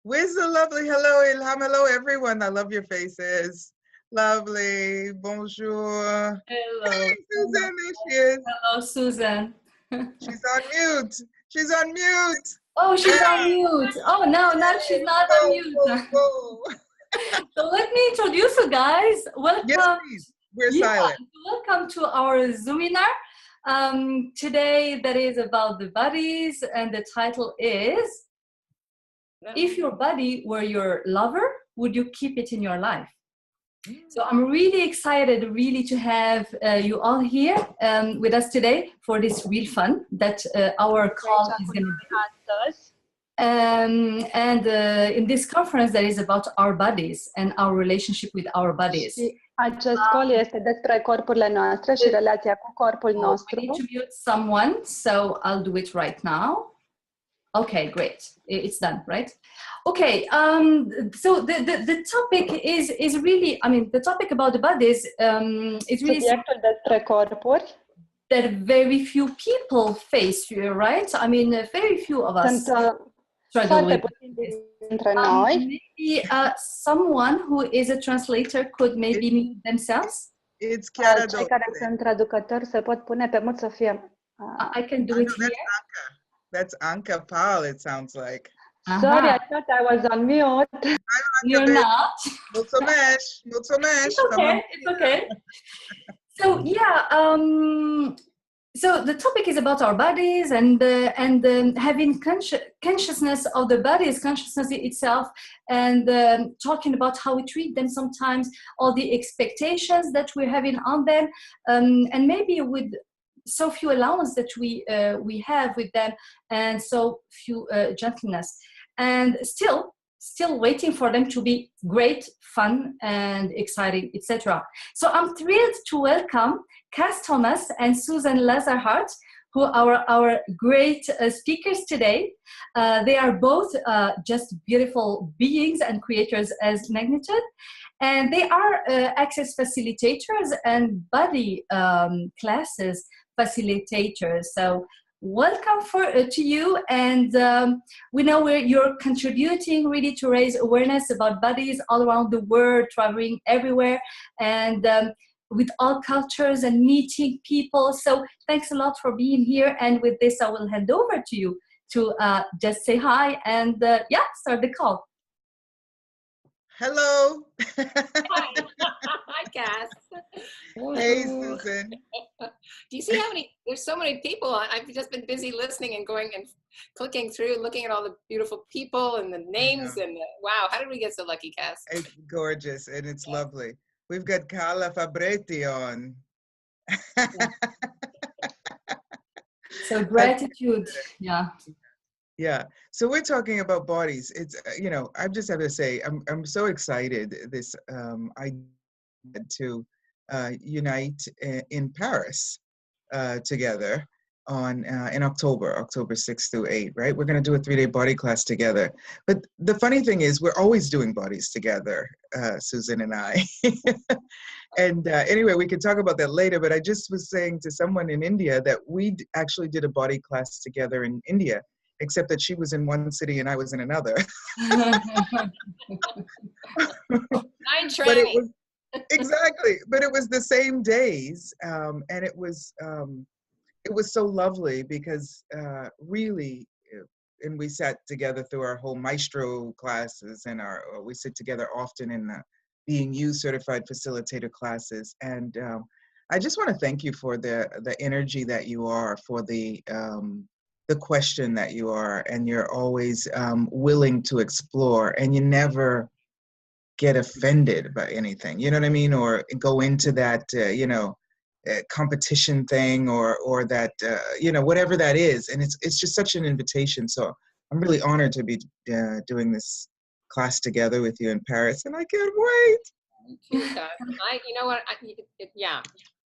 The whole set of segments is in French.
Where's the lovely hello, Ilham? Hello, everyone. I love your faces. Lovely. Bonjour. Hello. Hey, Susan. There she is. Hello, Susan. She's on mute. She's on mute. Oh, she's on Hey, mute. Oh, no, now she's not on whoa, mute. whoa, whoa. So let me introduce you guys. Yes, Welcome. please. We're Yeah, silent. welcome to our Zoominar. Today, that is about the bodies, and the title is, If your body were your lover, would you keep it in your life? So I'm really excited really to have you all here with us today for this real fun that our call is going to be. In this conference that is about our bodies and our relationship with our bodies. Acest call este despre corpurile noastre și relația cu corpul nostru. I need to mute someone, so I'll do it right now. Okay, great. It's done, right? Okay, so the topic is really, I mean, the topic about the bodies is really Subiectul despre corpuri. That very few people face, right? I mean, very few of us struggle with dintre noi. Maybe someone who is a translator could maybe mute themselves. It's Cei care sunt traducători se pot pune pe mut să fie. I can do it here. That's Anka Paul, it sounds like. Sorry, I thought I was on mute. You're not. Mulțumesc. It's okay. It's okay. So yeah, so the topic is about our bodies and having consciousness of the bodies, consciousness itself, and talking about how we treat them sometimes, all the expectations that we're having on them, and maybe with so few allowance that we have with them, and so few gentleness, and still waiting for them to be great, fun, and exciting, etc. So I'm thrilled to welcome Kass Thomas and Susan Lazar Hart, who are our great speakers today. They are both just beautiful beings and creators as magnitude, and they are access facilitators and body classes facilitators. So welcome to you, and we know you're contributing really to raise awareness about bodies all around the world, traveling everywhere, and with all cultures and meeting people. So thanks a lot for being here, and with this I will hand over to you to just say hi and start the call. Hello. Hi, Kass. Hey, Susan. Do you see how there's so many people? I've just been busy listening and going and clicking through, looking at all the beautiful people and the names. And wow, how did we get so lucky, Kass? It's gorgeous and it's lovely. We've got Carla Fabretti on. So gratitude, Yeah. So we're talking about bodies. It's, I just have to say, I'm so excited this idea to unite in Paris together in October 6th through 8th, right? We're going to do a 3-day body class together. But the funny thing is we're always doing bodies together, Susan and I. And anyway, we can talk about that later, but I just was saying to someone in India that we actually did a body class together in India, except that she was in one city and I was in another. Exactly, but it was the same days, and it was so lovely because really, and we sat together through our whole maestro classes, and we sit together often in the Being You certified facilitator classes, and I just want to thank you for the energy that you are, for the question that you are, and you're always willing to explore, and you never get offended by anything, you know what I mean, or go into that competition thing or that whatever that is, and it's just such an invitation. So I'm really honored to be doing this class together with you in Paris, and I can't wait. You know what?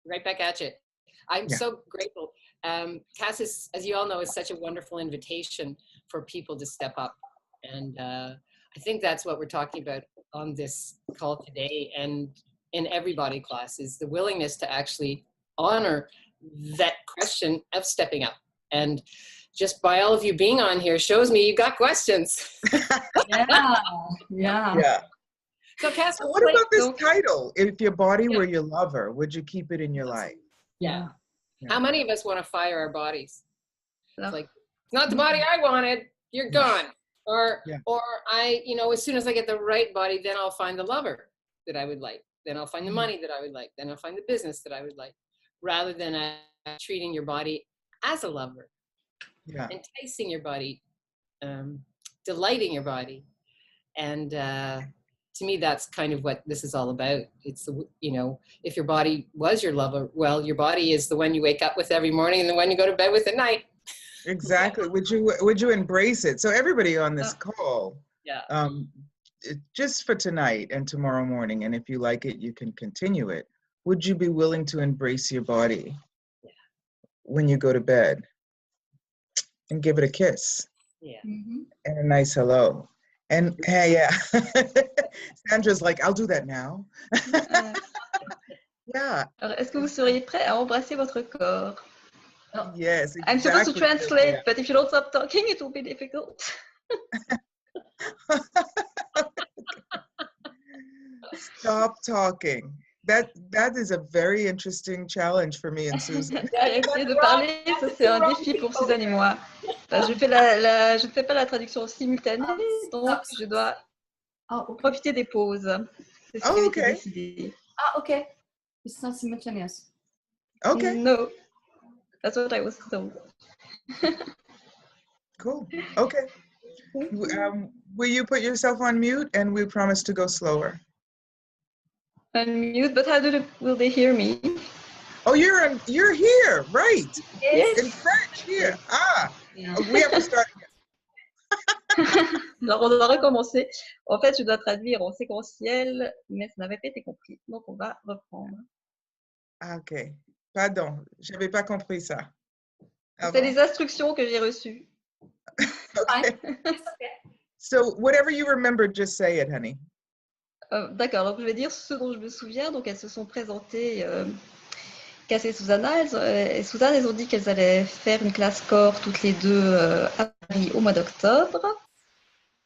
Right back at you. I'm so grateful. Kass is, as you all know, is such a wonderful invitation for people to step up. And I think that's what we're talking about on this call today and in every body class, is the willingness to actually honor that question of stepping up. And just by all of you being on here shows me you got questions. Yeah. So Kass, So what about this title? If your body were your lover, would you keep it in your life? Yeah. How many of us want to fire our bodies? It's like, it's not the body I wanted, you're gone. Or I, you know, as soon as I get the right body, then I'll find the lover that I would like. Then I'll find the money that I would like. Then I'll find the business that I would like. Rather than treating your body as a lover. Enticing your body, delighting your body. And to me, that's kind of what this is all about. It's, you know, if your body was your lover, well, your body is the one you wake up with every morning and the one you go to bed with at night. Exactly. Would you embrace it? So everybody on this call, just for tonight and tomorrow morning, and if you like it, you can continue it. Would you be willing to embrace your body when you go to bed and give it a kiss? And a nice hello. And hey, Sandra's like, I'll do that now. Alors, est-ce que vous seriez prêt à embrasser votre corps? Yes, exactly. I'm supposed to translate, but if you don't stop talking, it will be difficult. Stop talking. That is a very interesting challenge for me and Susan. Arrêtez de parler, ça c'est un défi pour Suzanne et moi. Je ne fais pas la traduction simultanée, donc je dois profiter des pauses. C'est ce qui a été décidé. Okay. It's not simultaneous. Okay. No, that's what I was told. Cool. Okay. Will you put yourself on mute and we promise to go slower? Unmute, but how will they hear me? Oh, you're here, right? Yes. In French here. We have to start again. Alors, on va recommencer. En fait, je dois traduire en séquentiel, mais ça n'avait pas été compris. Donc, on va reprendre. Ok. Pardon, je n'avais pas compris ça. C'est les instructions que j'ai reçues. Okay. So, whatever you remember, just say it, honey. D'accord, donc je vais dire ce dont je me souviens. Donc, elles se sont présentées, Kass et Susan. Elles ont dit qu'elles allaient faire une classe corps toutes les deux à Paris au mois d'octobre.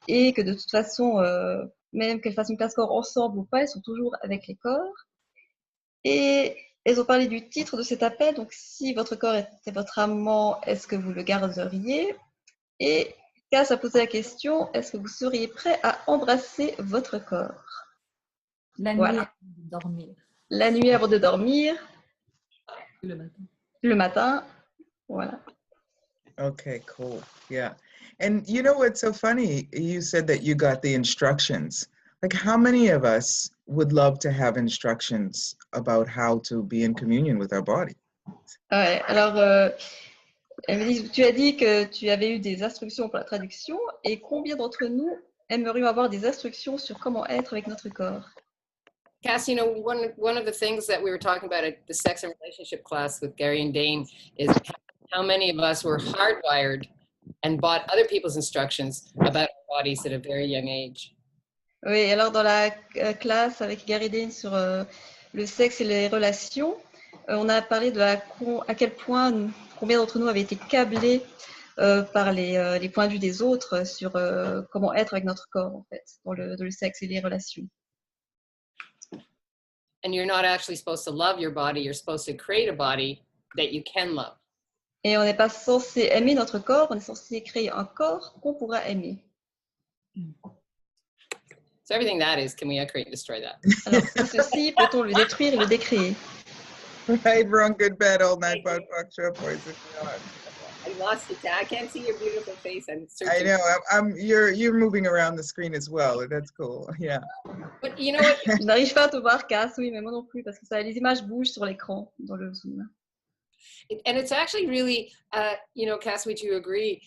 Et que de toute façon, même qu'elles fassent une classe corps ensemble ou pas, elles sont toujours avec les corps. Et elles ont parlé du titre de cet appel. Donc, si votre corps était votre amant, est-ce que vous le garderiez? Et Kass a posé la question, est-ce que vous seriez prêt à embrasser votre corps? La nuit avant de dormir. La nuit avant de dormir. Le matin. Le matin. Voilà. Okay, cool. Yeah. And you know what's so funny? You said that you got the instructions. Like, how many of us would love to have instructions about how to be in communion with our body? Ouais, alors, elle me dit, tu as dit que tu avais eu des instructions pour la traduction. Et combien d'entre nous aimerions avoir des instructions sur comment être avec notre corps? Kass, you know, one of the things that we were talking about at the sex and relationship class with Gary and Dane is how many of us were hardwired and bought other people's instructions about our bodies at a very young age. Oui, alors dans la classe avec Gary et Dane sur le sexe et les relations, on a parlé de à quel point combien d'entre nous avaient été câblés par les points de vue des autres sur comment être avec notre corps, en fait, dans le sexe et les relations. And you're not actually supposed to love your body, you're supposed to create a body that you can love. Et on n'est pas censé aimer notre corps, on est censé créer un corps qu'on pourra aimer. So everything that is, can we create and destroy that? Alors, ceci, peut-on le détruire et le décréer? Right, wrong, good, bad, all night, bad, fuck, sure, poison. I lost it. I can't see your beautiful face. I'm I searching. know. You're moving around the screen as well. That's cool. Yeah. But you know what? Je n'arrive pas à te voir, Kass, oui, mais moi non plus, parce que les images bougent sur l'écran dans le Zoom. And it's actually really, you know, Kass, would you agree?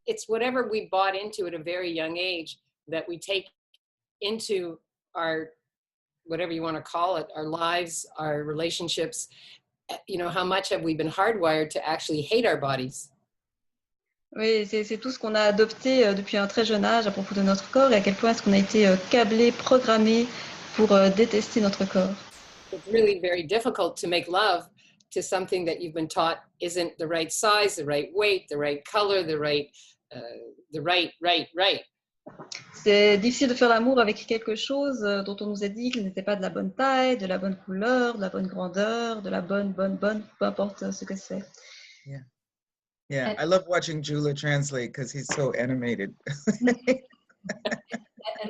It's whatever we bought into at a very young age that we take into our, whatever you want to call it, our lives, our relationships. You know, how much have we been hardwired to actually hate our bodies? Oui, c'est tout ce qu'on a adopté depuis un très jeune âge à propos de notre corps et à quel point est-ce qu'on a été câblé, programmé pour détester notre corps. It's really very difficult to make love to something that you've been taught isn't the right size, the right weight, the right color, the right. C'est difficile de faire l'amour avec quelque chose dont on nous a dit qu'il n'était pas de la bonne taille, de la bonne couleur, de la bonne grandeur, de la bonne, peu importe ce que c'est. Yeah. Yeah, I love watching Julia translate because he's so animated.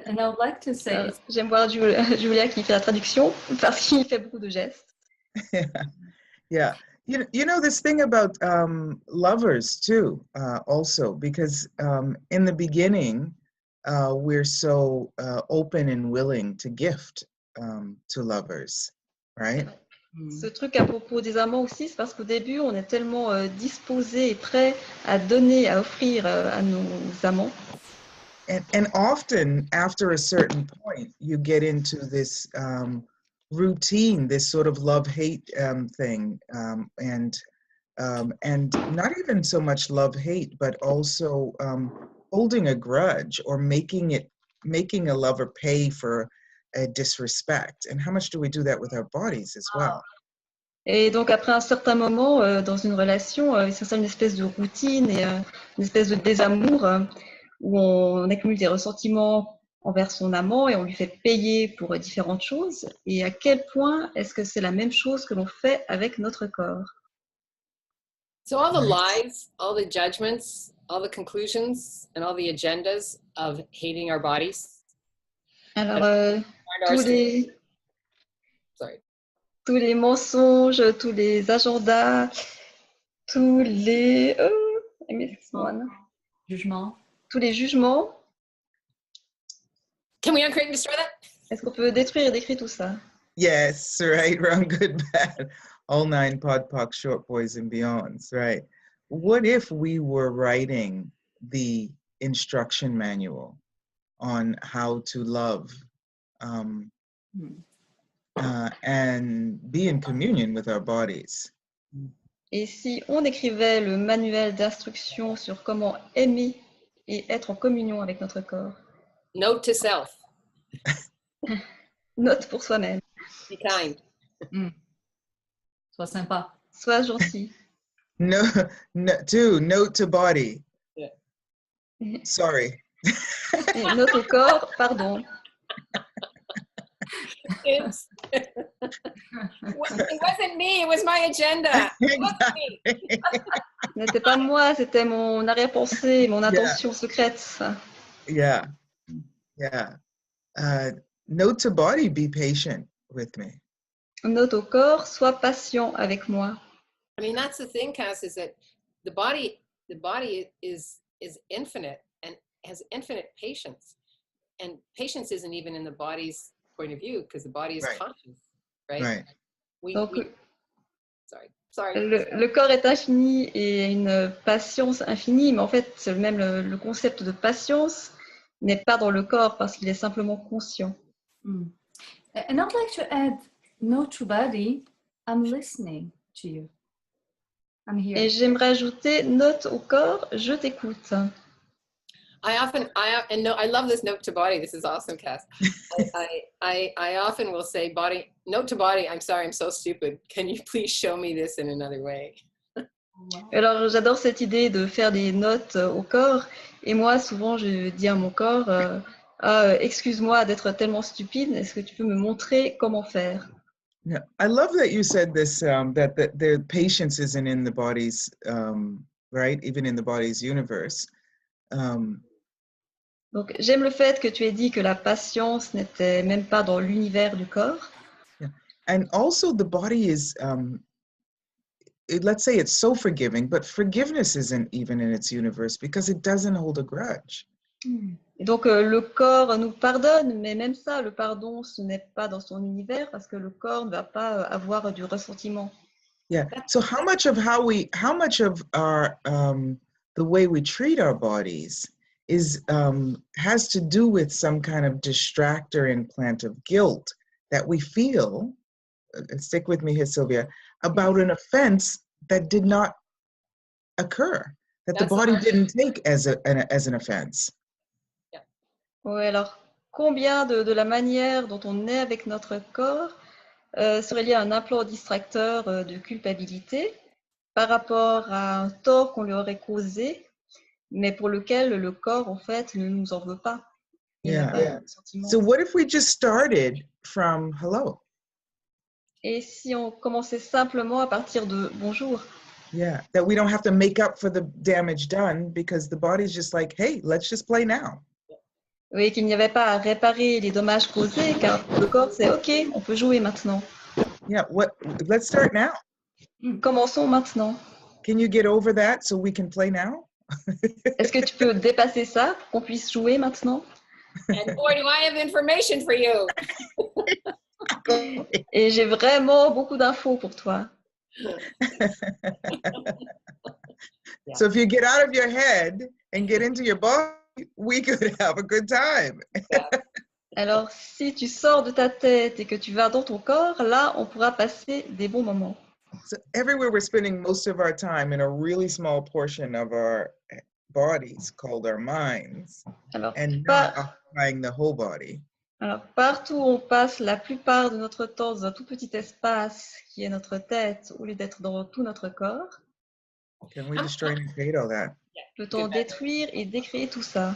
And I would like to say, j'aime voir Julia qui fait la traduction parce qu'il fait beaucoup de gestes. Yeah. You know this thing about lovers too, also, because in the beginning, we're so open and willing to gift to lovers, right? Ce truc à propos des amants aussi, c'est parce qu'au début, on est tellement disposé et prêt à donner, à offrir à nos amants. And often, after a certain point, you get into this routine, this sort of love-hate thing, and not even so much love-hate, but also holding a grudge or making a lover pay for a disrespect. And how much do we do that with our bodies as well? Et donc après un certain moment dans une relation, il s'installe une espèce de routine et une espèce de désamour où on accumule des ressentiments envers son amant et on lui fait payer pour différentes choses. Et à quel point est-ce que c'est la même chose que l'on fait avec notre corps? So all the lies, all the judgments, all the conclusions, and all the agendas of hating our bodies. Alors tous les mensonges, tous les agendas, tous les jugement. Tous les jugements. Can we uncreate and destroy that? Est-ce qu'on peut détruire et décrire tout ça? Yes, right, wrong, good, bad, all 9 pod, poc, short boys and beyonds, right? What if we were writing the instruction manual on how to love and be in communion with our bodies? Et si on écrivait le manuel d'instruction sur comment aimer et être en communion avec notre corps? Note to self. Note pour soi-même. Be kind. Sois sympa. Sois gentil. Note to body. Yeah. Sorry. Note au corps, pardon. It wasn't me, it was my agenda. It wasn't me. Ce n'était pas moi, c'était mon arrière-pensée, mon intention secrète. Yeah. Note to body, be patient with me. Note au corps, sois patient avec moi. I mean, that's the thing, Kass, is that the body is infinite and has infinite patience. And patience isn't even in the body's point of view because the body is conscious, right? Sorry. Le corps est infini et une patience infinie, mais en fait, même le concept de patience n'est pas dans le corps parce qu'il est simplement conscient. And I'd like to add, note to body, I'm listening to you. I'm here. Et j'aimerais ajouter, note au corps, je t'écoute. I love this note to body. This is awesome, Kass. I often will say, note to body, I'm sorry, I'm so stupid. Can you please show me this in another way? Alors, j'adore cette idée de faire des notes au corps. Et moi, souvent, je dis à mon corps, excuse-moi d'être tellement stupide, est-ce que tu peux me montrer comment faire? Yeah, I love that you said this, that the patience isn't in the body's, right? Even in the body's universe. Donc, j'aime le fait que tu aies dit que la patience n'était même pas dans l'univers du corps. Yeah. And also the body is, let's say it's so forgiving, but forgiveness isn't even in its universe because it doesn't hold a grudge. Et donc, le corps nous pardonne, mais même ça, le pardon, ce n'est pas dans son univers parce que le corps ne va pas avoir du ressentiment. Yeah. So how much of our the way we treat our bodies is has to do with some kind of distractor implant of guilt that we feel, stick with me here, Sylvia, about an offense that did not occur, that the body didn't take as an offense. Oui, alors combien de la manière dont on est avec notre corps serait lié à un implant distracteur de culpabilité par rapport à un tort qu'on lui aurait causé, mais pour lequel le corps, en fait, ne nous en veut pas. Il n'a pas de sentiment. So what if we just started from hello? Et si on commençait simplement à partir de bonjour? Yeah, that we don't have to make up for the damage done because the body's just like, hey, let's just play now. Oui, qu'il n'y avait pas à réparer les dommages causés, car le corps, c'est OK, on peut jouer maintenant. Yeah, let's start now. Commençons maintenant. Can you get over that so we can play now? Est-ce que tu peux dépasser ça pour qu'on puisse jouer maintenant? And boy, do I have information for you. Et j'ai vraiment beaucoup d'infos pour toi. So if you get out of your head and get into your body, we could have a good time. Alors, si tu sors de ta tête et que tu vas dans ton corps, là, on pourra passer des bons moments. So everywhere we're spending most of our time in a really small portion of our bodies called our minds, Alors, and not occupying the whole body. Alors, partout où on passe la plupart de notre temps dans un tout petit espace qui est notre tête, au lieu d'être dans tout notre corps, Can we destroy and create all that? peut-on détruire et décréer tout ça?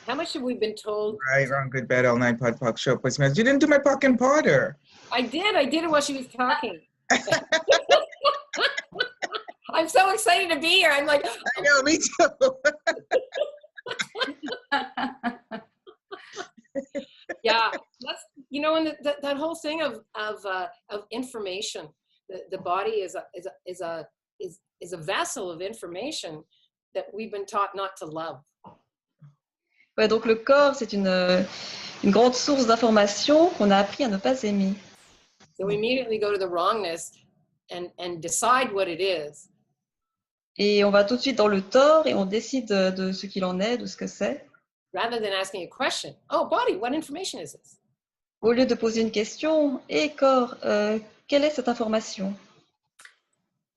How much have we been told? Right, wrong, good, bad, all nine, pod, poc, show, voice message. You didn't do my fucking Potter. I did it while she was talking. I'm so excited to be here. I'm like, I know, me too. yeah, that's, you know, and that whole thing of information. The body is a vessel of information that we've been taught not to love. Ouais, donc le corps, c'est une grande source d'information qu'on a appris à ne pas aimer. So we immediately go to the wrongness and decide what it is. Et on va tout de suite dans le tort et on décide de ce qu'il en est, de ce que c'est. Rather than asking a question. Oh, body, what information is this? Au lieu de poser une question, et corps, quelle est cette information?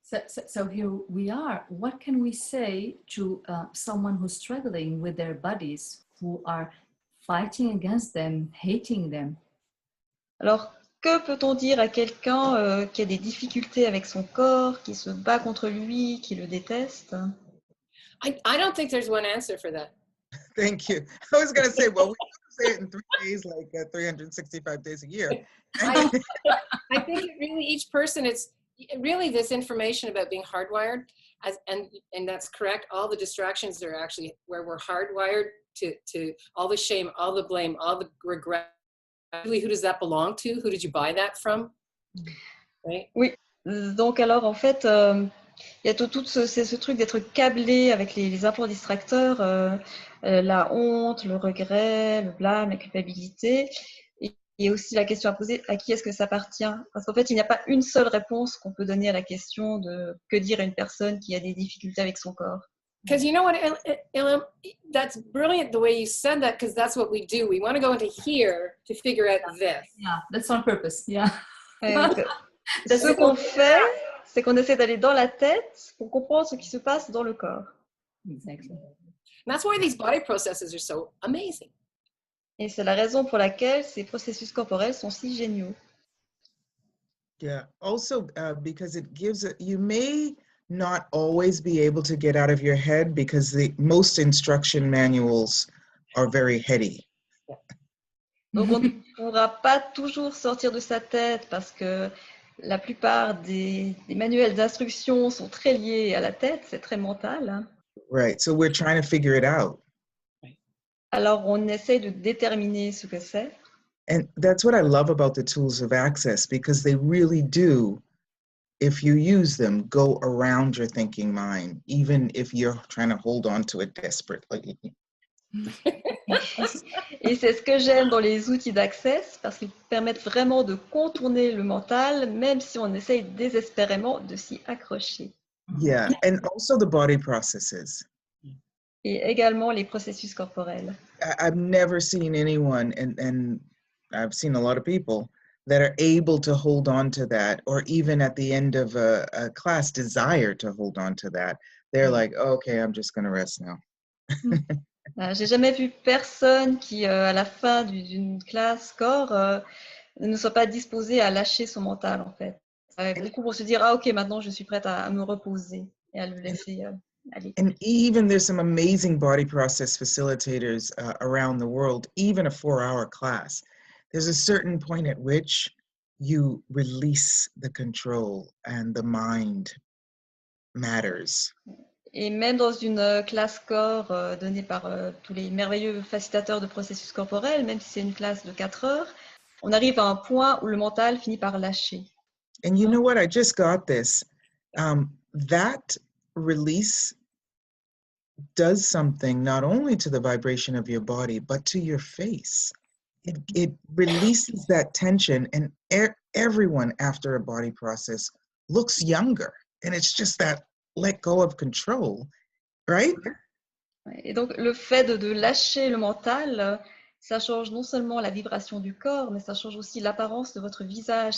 So here we are. What can we say to someone who's struggling with their bodies, who are fighting against them, hating them? Alors, que peut-on dire à quelqu'un qui a des difficultés avec son corps, qui se bat contre lui, qui le déteste? I don't think there's one answer for that. Thank you. I was going to say, well, we can say it in 3 days, like 365 days a year. I think really each person, it's really this information about being hardwired, and that's correct. All the distractions are actually where we're hardwired to all the shame, all the blame, all the regret. Really, who does that belong to? Who did you buy that from? Right? Oui, donc alors en fait, il y a tout ce truc d'être câblé avec les implants distracteurs, la honte, le regret, le blâme, la culpabilité. Et aussi la question à poser, à qui est-ce que ça appartient? Parce qu'en fait, il n'y a pas une seule réponse qu'on peut donner à la question de que dire à une personne qui a des difficultés avec son corps. Because you know what, that's brilliant the way you said that, because that's what we do. We want to go into here to figure out this. Yeah, that's on purpose. Yeah. Ce qu'on fait, c'est qu'on essaie d'aller dans la tête pour comprendre ce qui se passe dans le corps. Exactly. And that's why these body processes are so amazing. Et c'est la raison pour laquelle ces processus corporels sont si géniaux. Yeah, also because it gives, you may not always be able to get out of your head because most instruction manuals are very heady. Donc on ne pourra pas toujours sortir de sa tête parce que la plupart des manuels d'instruction sont très liés à la tête, c'est très mental. Hein. Right, so we're trying to figure it out. Alors on essaie de déterminer ce que c'est. And that's what I love about the tools of access, because they really do, if you use them, go around your thinking mind, even if you're trying to hold on to it desperately. Et c'est ce que j'aime dans les outils d'access, parce qu'ils permettent vraiment de contourner le mental, même si on essaye désespérément de s'y accrocher. Yeah, and also the body processes. Et également les processus corporels. I've never seen anyone, and I've seen a lot of people that are able to hold on to that, or even at the end of a class desire to hold on to that. They're like, oh, okay, I'm just going to rest now. J'ai jamais vu personne qui, à la fin d'une classe corps, ne soit pas disposé à lâcher son mental, en fait. Beaucoup vont se dire, ah ok, maintenant je suis prête à me reposer et à le laisser aller. And even there's some amazing body process facilitators around the world, even a 4-hour class. There's a certain point at which you release the control and the mind matters. Et même dans une classe corps donnée par tous les merveilleux facilitateurs de processus corporels, même si c'est une classe de 4 heures, on arrive à un point où le mental finit par lâcher. And you know what? I just got this. That release does something not only to the vibration of your body, but to your face. It releases that tension, and everyone after a body process looks younger. And it's just that let go of control, right? Et donc, le fait de lâcher le mental, ça change non seulement la vibration du corps, mais ça change aussi l'apparence de votre visage.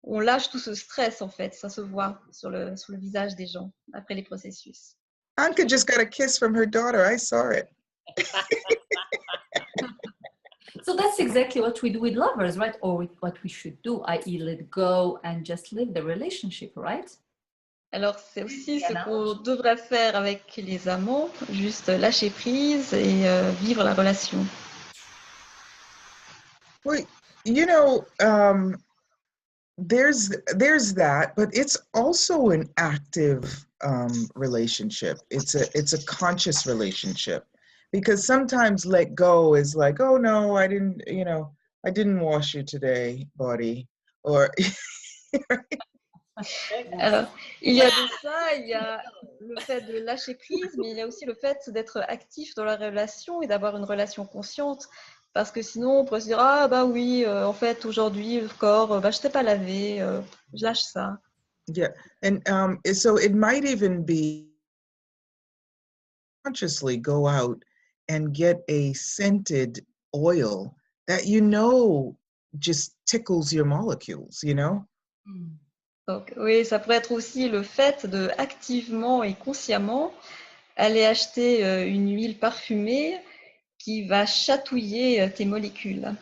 On lâche tout ce stress, en fait. Ça se voit sur le visage des gens après les processus. Anka just got a kiss from her daughter. I saw it. So that's exactly what we do with lovers, right? Or what we should do, i.e. let go and just live the relationship, right? Alors, c'est aussi ce qu'on devrait faire avec les amants, juste lâcher prise et vivre la relation. Well, you know, there's that, but it's also an active relationship. It's a conscious relationship, because sometimes let go is like, oh no, I didn't wash you today, body, or Alors, il y a de ça, il y a le fait de lâcher prise, mais il y a aussi le fait d'être actif dans la relation et d'avoir une relation consciente. Parce que sinon, on pourrait se dire, ah bah oui, en fait, aujourd'hui, le corps, je t'ai pas lavé, je lâche ça. Yeah, and so it might even be consciously go out and get a scented oil that just tickles your molecules, you know? Donc oui, ça pourrait être aussi le fait de activement et consciemment aller acheter une huile parfumée qui va chatouiller tes molécules.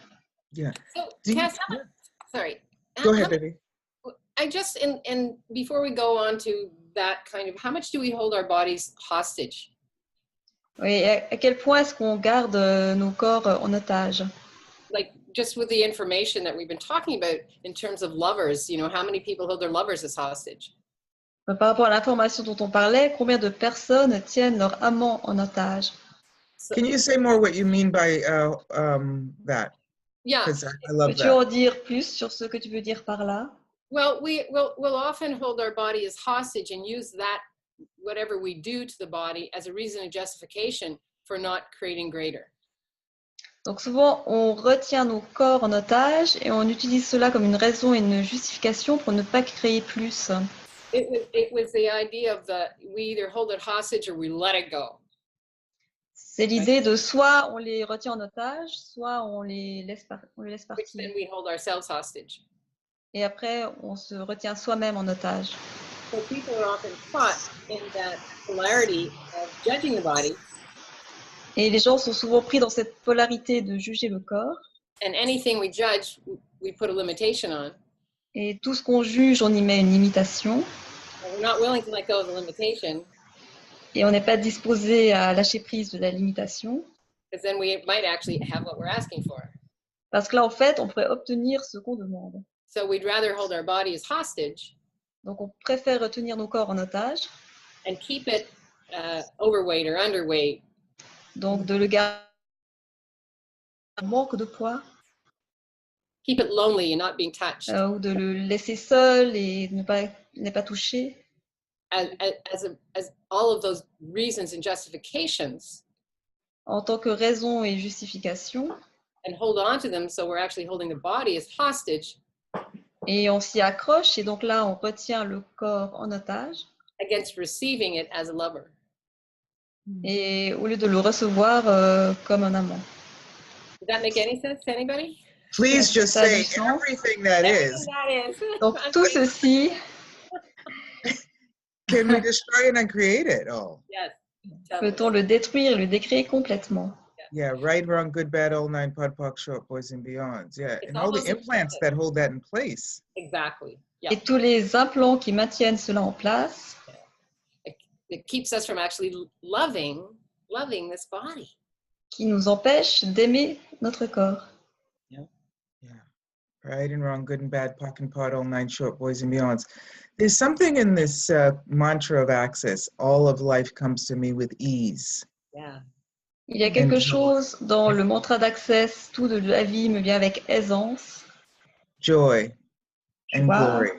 Yeah. So, Kass, sorry. Go ahead, baby. I just, and before we go on to that kind of, how much do we hold our bodies hostage? Oui, à quel point est-ce qu'on garde nos corps en otage? Like, just with the information that we've been talking about in terms of lovers, how many people hold their lovers as hostage? Par rapport à l'information dont on parlait, combien de personnes tiennent leur amant en otage? Can you say more what you mean by that? Yeah. Because I love Peux-tu that. en dire plus sur ce que tu veux dire par là? Well, we'll often hold our body as hostage and use that, whatever we do to the body, as a reason and justification for not creating greater. Donc souvent, on retient nos corps en otage et on utilise cela comme une raison et une justification pour ne pas créer plus. It was the idea of we either hold it hostage or we let it go. C'est l'idée de soit on les retient en otage, soit on les laisse Which partir. then we hold ourselves hostage. Et après, on se retient soi-même en otage. So people are often caught in that polarity of judging the body. Et les gens sont souvent pris dans cette polarité de juger le corps. And anything we judge, we put a limitation on. Et tout ce qu'on juge, on y met une limitation. And we're not willing to let go of the limitation. Et on n'est pas disposé à lâcher prise de la limitation. Because then we might actually have what we're asking for. Parce que là, en fait, on pourrait obtenir ce qu'on demande. So we'd rather hold our body as hostage. Donc, on préfère retenir nos corps en otage. And keep it overweight or underweight. Donc, de le garder en manque de poids. Keep it lonely and not being touched. Ou de le laisser seul et ne pas toucher. As all of those reasons and justifications. En tant que raison et justification. And hold on to them, so we're actually holding the body as hostage. Et on s'y accroche, et donc là, on retient le corps en otage. Against receiving it as a lover. Et au lieu de le recevoir comme un amant. Does that make any sense to anybody? Please just say everything that is. Donc tout ceci. Can we destroy it and create it all? Yes. Peut-on le détruire et le décréer complètement? Yeah. Yeah, right, wrong, good, bad, all nine, pod, poc, short, boys and beyonds. Yeah, It's and all the almost implants that hold that in place. exactly. Yeah. Et tous les implants qui maintiennent cela en place. It keeps us from actually loving this body. Qui nous empêchent d'aimer notre corps. Yeah. Right and wrong, good and bad, pock and pod, all nine, short, boys and beyonds. There's something in this mantra of access. All of life comes to me with ease. Yeah. Il y a quelque chose dans le mantra d'access, tout de la vie me vient avec aisance, Joy and joie glory.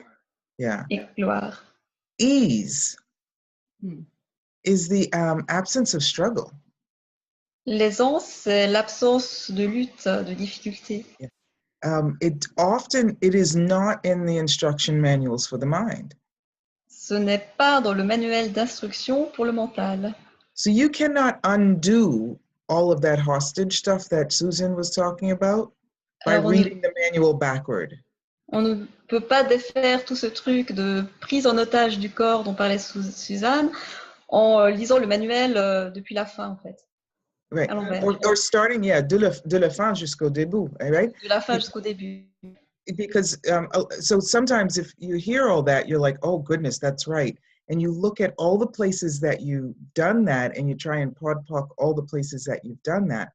Yeah. et gloire. Ease is the absence of struggle. L'aisance, c'est l'absence de lutte, de difficulté. It is not in the instruction manuals for the mind. Ce n'est pas dans le manuel d'instruction pour le mental. So you cannot undo all of that hostage stuff that Susan was talking about by reading the manual backward. On ne peut pas défaire tout ce truc de prise en otage du corps dont parlait Suzanne en lisant le manuel depuis la fin, en fait. Right. À l'envers. Or starting, de la fin jusqu'au début, right? De la fin jusqu'au début. Because so sometimes if you hear all that, you're like, oh goodness, that's right. And you look at all the places that you've done that and you try and podpoc all the places that you've done that.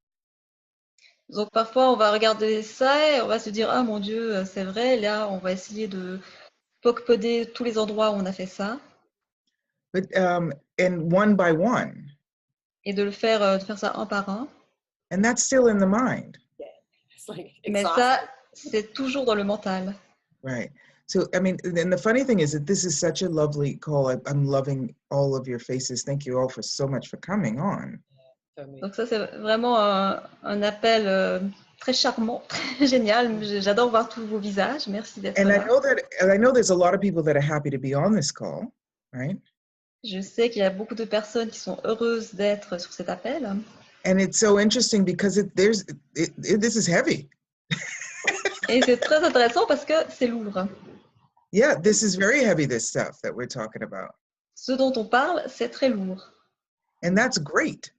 Donc parfois on va regarder ça et on va se dire, ah mon Dieu, c'est vrai, là on va essayer de poc-poder tous les endroits où on a fait ça. But and one by one. Et de faire ça un par un. And that's still in the mind. It's like Mais ça, c'est toujours dans le mental. Right. So, I mean, and the funny thing is that this is such a lovely call. I'm loving all of your faces. Thank you all for so much for coming on. Donc ça, c'est vraiment un appel très charmant, très génial. J'adore voir tous vos visages. Merci d'être là. I know there's a lot of people that are happy to be on this call, right? Je sais qu'il y a beaucoup de personnes qui sont heureuses d'être sur cet appel. And it's so interesting because this is heavy. Et c'est très intéressant parce que c'est lourd. Yeah, this is very heavy, this stuff that we're talking about. Ce dont on parle, c'est très lourd. And that's great.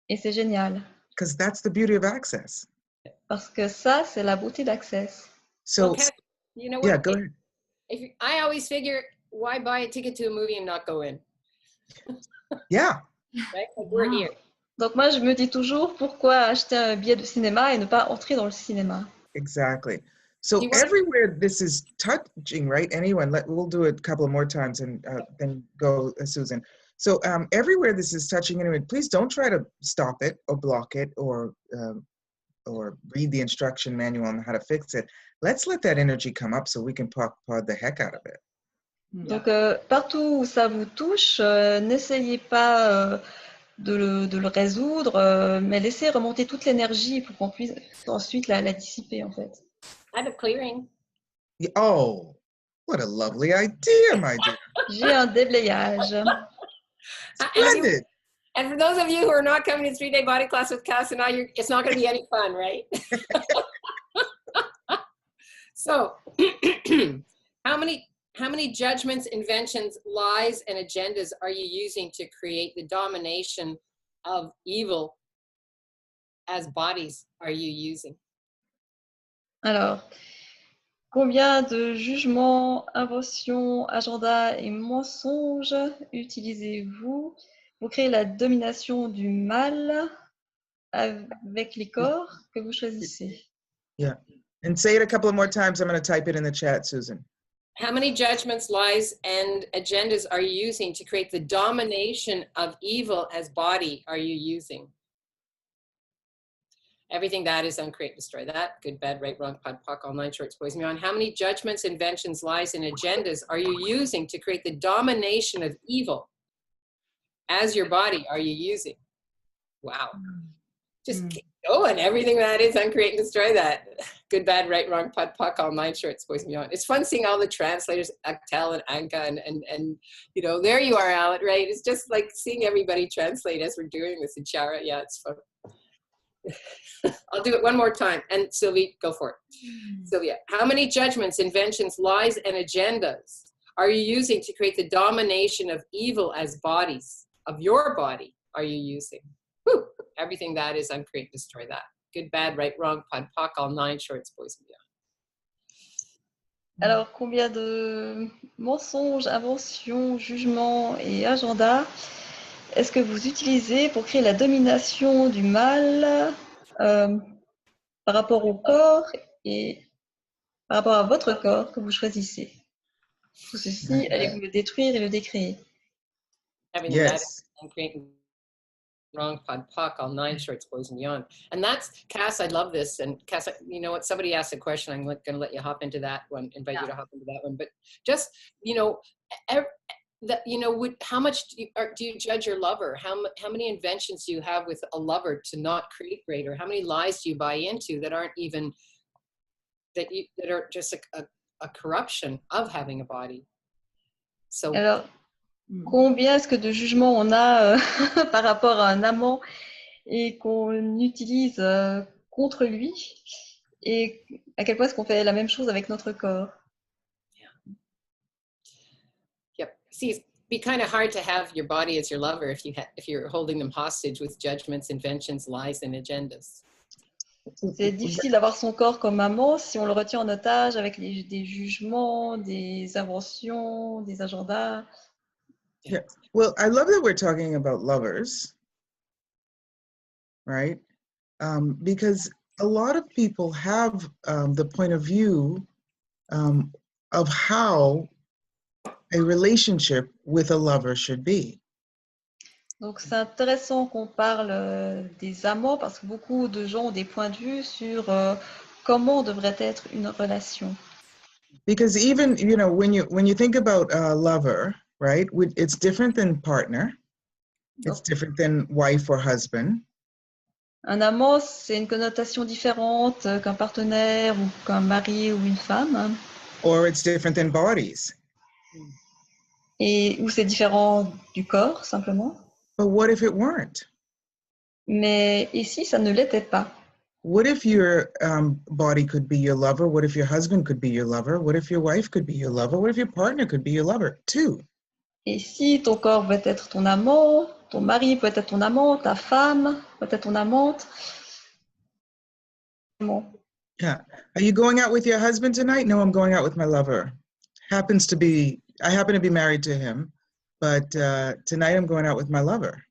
Et c'est génial. Because that's the beauty of access. Parce que ça, c'est la beauté d'Access. So, okay. You know what? Yeah, go ahead. I always figure, why buy a ticket to a movie and not go in? Yeah. Right? Like we're here. Donc moi, je me dis toujours, pourquoi acheter un billet de cinéma et ne pas entrer dans le cinéma? Exactly. So everywhere this is touching, right? Anyone, we'll do it a couple of more times and then go, Susan. So everywhere this is touching anyone, please don't try to stop it or block it or read the instruction manual on how to fix it. Let's let that energy come up so we can pod the heck out of it. Donc partout où ça vous touche, n'essayez pas de le résoudre, mais laissez remonter toute l'énergie pour qu'on puisse ensuite la dissiper en fait. I have a clearing. Oh, what a lovely idea, my dear. J'ai un déblayage. Splendid. And for those of you who are not coming to 3-day body class with Kass and I, it's not going to be any fun, right? So, how many judgments, inventions, lies, and agendas are you using to create the domination of evil as bodies are you using? Alors, combien de jugements, inventions, agendas et mensonges utilisez-vous pour créer la domination du mal avec les corps que vous choisissez? Yeah. And say it a couple of more times. I'm going to type it in the chat, Susan. How many judgments, lies, and agendas are you using to create the domination of evil as body are you using? Everything that is uncreate, destroy that. Good, bad, right, wrong, pod, poc, all nine shorts, boys, me on. How many judgments, inventions, lies, and agendas are you using to create the domination of evil as your body are you using? Wow. Just keep going. Everything that is uncreate and destroy that. Good, bad, right, wrong, pod, poc, all nine shorts, boys, me on. It's fun seeing all the translators, Actel and Anka, and you know, there you are, Alan, right? It's just like seeing everybody translate as we're doing this in Chara. Yeah, it's fun. I'll do it one more time. And Sylvie, go for it. Sylvia, how many judgments, inventions, lies, and agendas are you using to create the domination of evil as bodies, of your body, are you using? Whew. Everything that is, I'm create, destroy that. Good, bad, right, wrong, pod, poc, all 9 shorts, boys and beyond. Alors, combien de mensonges, inventions, jugements et agendas est-ce que vous utilisez pour créer la domination du mal par rapport au corps et par rapport à votre corps que vous choisissez? Tout ceci, allez-vous le détruire et le décréer? Everything that is, Yes. I'm creating wrong, pod, poc, all 9 shorts, boys and beyond. And that's, Kass, I love this. And Kass, you know what, somebody asked a question. I'm going to let you hop into that one, invite you to hop into that one. But just, you know, that, you know, how much do you judge your lover? How many inventions do you have with a lover to not create greater? How many lies do you buy into that aren't even, that are just a corruption of having a body? So, alors, combien est-ce que de jugements on a par rapport à un amant et qu'on utilise contre lui, et à quel point est-ce qu'on fait la même chose avec notre corps? yep. See, it'd be kind of hard to have your body as your lover if you're holding them hostage with judgments, inventions, lies, and agendas. C'est difficile d'avoir son corps comme amant si on le retient en otage avec des jugements, des inventions, des agendas. Yeah. Well, I love that we're talking about lovers, right? Because a lot of people have the point of view of how a relationship with a lover should be. Donc c'est intéressant qu'on parle des amants parce que beaucoup de gens ont des points de vue sur comment devrait être une relation. Because even, you know, when you think about a lover, right, it's different than partner. It's different than wife or husband. Un amant, c'est une connotation différente qu'un partenaire ou qu'un mari ou une femme. Or it's different than bodies. Et où c'est différent du corps, simplement. But what if it weren't? Mais ici, ça ne l'était pas. What if your body could be your lover? What if your husband could be your lover? What if your wife could be your lover? What if your partner could be your lover too? Et si ton corps peut être ton amant, ton mari peut être ton amant, ta femme peut être ton amante. Yeah. Are you going out with your husband tonight? No, I'm going out with my lover. I happen to be married to him, but tonight I'm going out with my lover.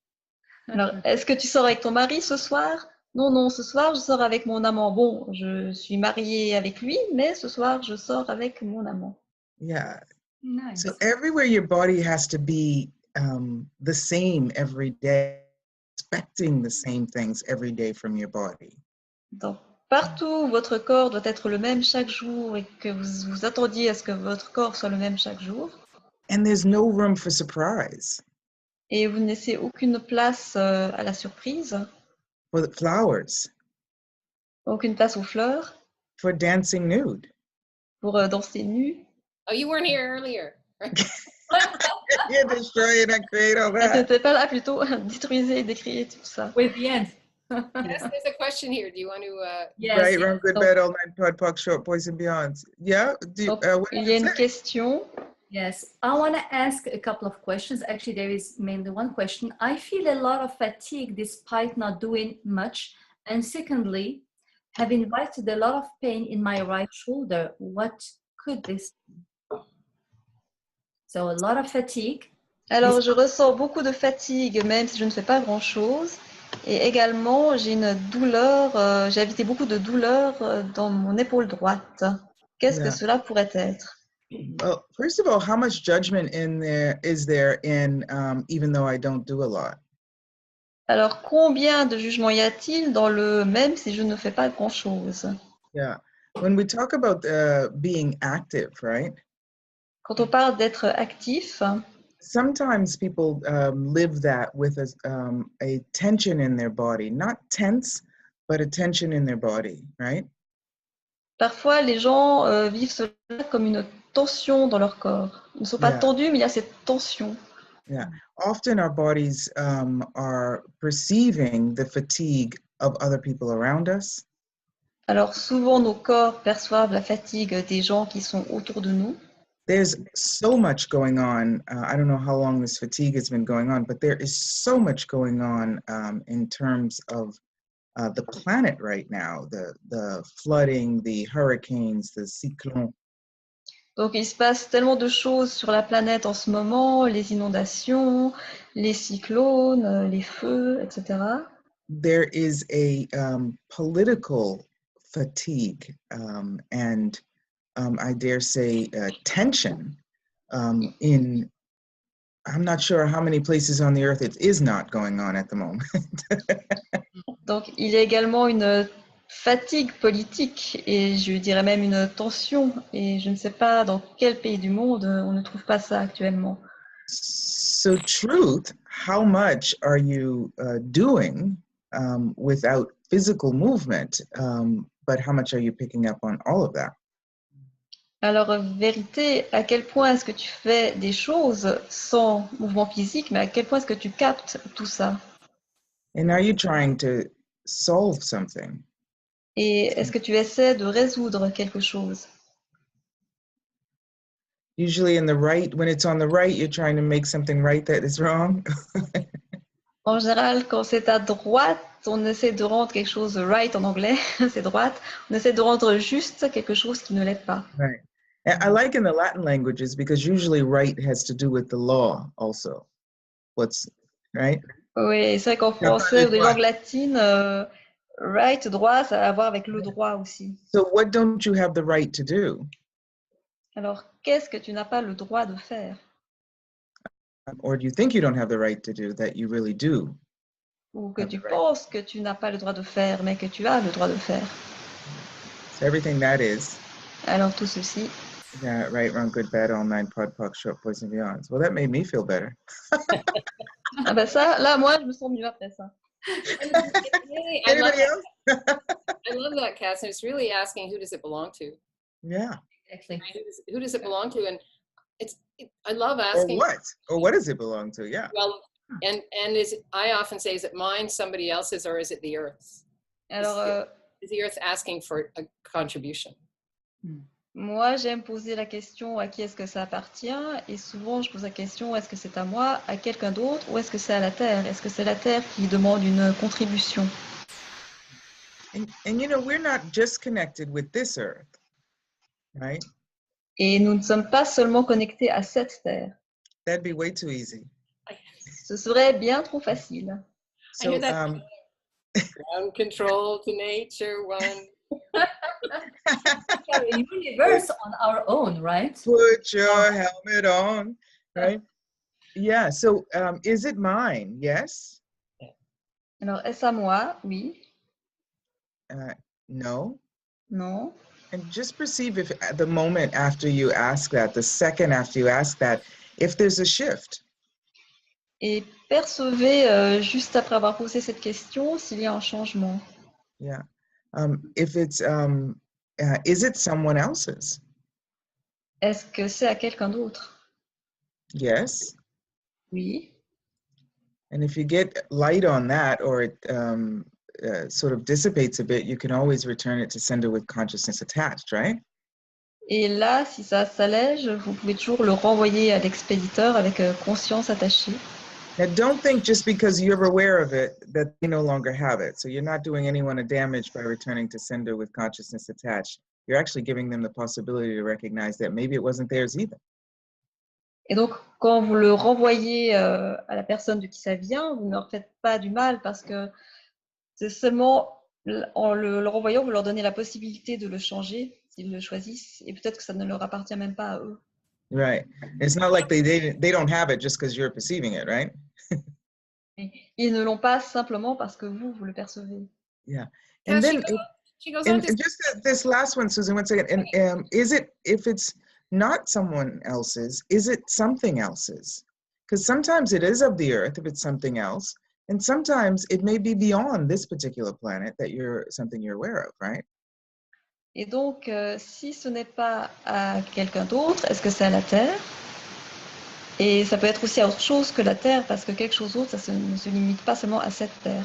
Alors, est-ce que tu sors avec ton mari ce soir? Non, non, ce soir, je sors avec mon amant. Bon, je suis mariée avec lui, mais ce soir, je sors avec mon amant. Yeah. Nice. So everywhere your body has to be the same every day, expecting the same things every day from your body. Donc, partout, votre corps doit être le même chaque jour et que vous vous attendiez à ce que votre corps soit le même chaque jour. And there's no room for surprise. Et vous ne laissez aucune place à la surprise, For the flowers, aucune place aux fleurs, for dancing nude. pour danser nu. Oh, you weren't here earlier. You destroy it and create all Tu that. n'étais pas là, plutôt détruisez et décriez tout ça. With the end. Yes, there's a question here. Do you want to? Yes. Right, wrong, good, So- bad, all nine, pod, poc, short, boys and beyonds. Yeah. Donc, What il does y a it une say? question. Yes, I want to ask a couple of questions. Actually, there is mainly one question. I feel a lot of fatigue despite not doing much. And secondly, have invited a lot of pain in my right shoulder. What could this be? So a lot of fatigue. Alors, je ressens beaucoup de fatigue, même si je ne fais pas grand-chose. Et également, j'ai une douleur, j'ai habité beaucoup de douleur dans mon épaule droite. Qu'est-ce que Yeah. cela pourrait être? Well, first of all, how much judgment is there in even though I don't do a lot? Alors, combien de jugements y a-t-il dans le même si je ne fais pas grand-chose? Yeah. When we talk about being active, right? Quand on parle d'être actif, Sometimes people live that with a tension in their body, not tense, but a tension in their body, right? parfois les gens vivent cela comme une tension dans leur corps. Ils ne sont pas Yeah. tendus, mais il y a cette tension. Yeah. Often our bodies are perceiving the fatigue of other people around us. Alors souvent nos corps perçoivent la fatigue des gens qui sont autour de nous. there's so much going on. I don't know how long this fatigue has been going on, but there is so much going on in terms of the planet right now, the flooding, the hurricanes, the cyclones. Donc, il se passe tellement de choses sur la planète en ce moment, les inondations, les cyclones, les feux, etc. There is a political fatigue and I dare say tension in, I'm not sure how many places on the earth it is not going on at the moment. Donc, il y a également une fatigue politique et je dirais même une tension. Et je ne sais pas dans quel pays du monde on ne trouve pas ça actuellement. So truth, how much are you doing without physical movement, but how much are you picking up on all of that? Alors, vérité, à quel point est-ce que tu fais des choses sans mouvement physique, mais à quel point est-ce que tu captes tout ça? And are you trying to solve something? Et est-ce que tu essaies de résoudre quelque chose? Usually in the right, when it's on the right, you're trying to make something right that is wrong. En général, quand c'est à droite, on essaie de rendre quelque chose right en anglais, c'est droite, on essaie de rendre juste quelque chose qui ne l'est pas. Right. And I like in the Latin languages because usually right has to do with the law also. What's right? Oui, c'est vrai qu'en français ou des langues latines, right, droit, ça a à voir avec le droit aussi. So what don't you have the right to do? Alors, qu'est-ce que tu n'as pas le droit de faire? Or do you think you don't have the right to do that you really do? Ou que tu penses que tu n'as pas le droit de faire, mais que tu as le droit de faire. So everything that is. Alors, tout ceci. Yeah, right, wrong, good, bad, all nine, pod, poc, short, boys, and beyonds. Well, that made me feel better. Ah ben ça, là, moi, je me sens mieux après ça. Anybody else? I love that, Kass. It's really asking, who does it belong to? Yeah. Exactly. Who does it belong to? And I love asking. Or what does it belong to? Yeah. Well, and I often say, is it mine, somebody else's, or is it the Earth's? Alors, Is the Earth asking for a contribution? moi, j'aime poser la question à qui est-ce que ça appartient, et souvent je pose la question est-ce que c'est à moi, à quelqu'un d'autre, ou est-ce que c'est à la Terre? Est-ce que c'est la Terre qui demande une contribution? And you know, we're not just connected with this earth, right? Et nous ne sommes pas seulement connectés à cette Terre. That'd be way too easy. Ce serait bien trop facile. So, ground control to nature, one. A universe on our own, right? Put your helmet on, right? Yeah, so is it mine? Yes. Alors, est-ce à moi? Oui. No. Non. And just perceive if at the moment after you ask that, the second after you ask that, if there's a shift. Et percevez, juste après avoir posé cette question, s'il y a un changement. Yeah. If it's, is it someone else's? Est-ce que c'est à quelqu'un d'autre? Yes. Oui. And if you get light on that, or it sort of dissipates a bit, you can always return it to sender with consciousness attached, right? Et là, si ça s'allège, vous pouvez toujours le renvoyer à l'expéditeur avec conscience attachée. Now, don't think just because you're aware of it that they no longer have it. So you're not doing anyone a damage by returning to sender with consciousness attached. You're actually giving them the possibility to recognize that maybe it wasn't theirs either. Et donc, quand vous le renvoyez à la personne de qui ça vient, vous ne leur faites pas du mal parce que c'est seulement en le renvoyant, vous leur donnez la possibilité de le changer s'ils le choisissent, et peut-être que ça ne leur appartient même pas à eux. Right. It's not like they don't have it just because you're perceiving it, right? Ils ne l'ont pas simplement parce que vous le percevez. Yeah. And then she goes on to and just this last one, Susan, one second. And is it, if it's not someone else's, is it something else's? Because sometimes it is of the earth if it's something else, and sometimes it may be beyond this particular planet that something you're aware of, right? Et donc, si ce n'est pas à quelqu'un d'autre, est-ce que c'est à la Terre? Et ça peut être aussi à autre chose que la Terre, parce que quelque chose d'autre, ça ne se limite pas seulement à cette Terre.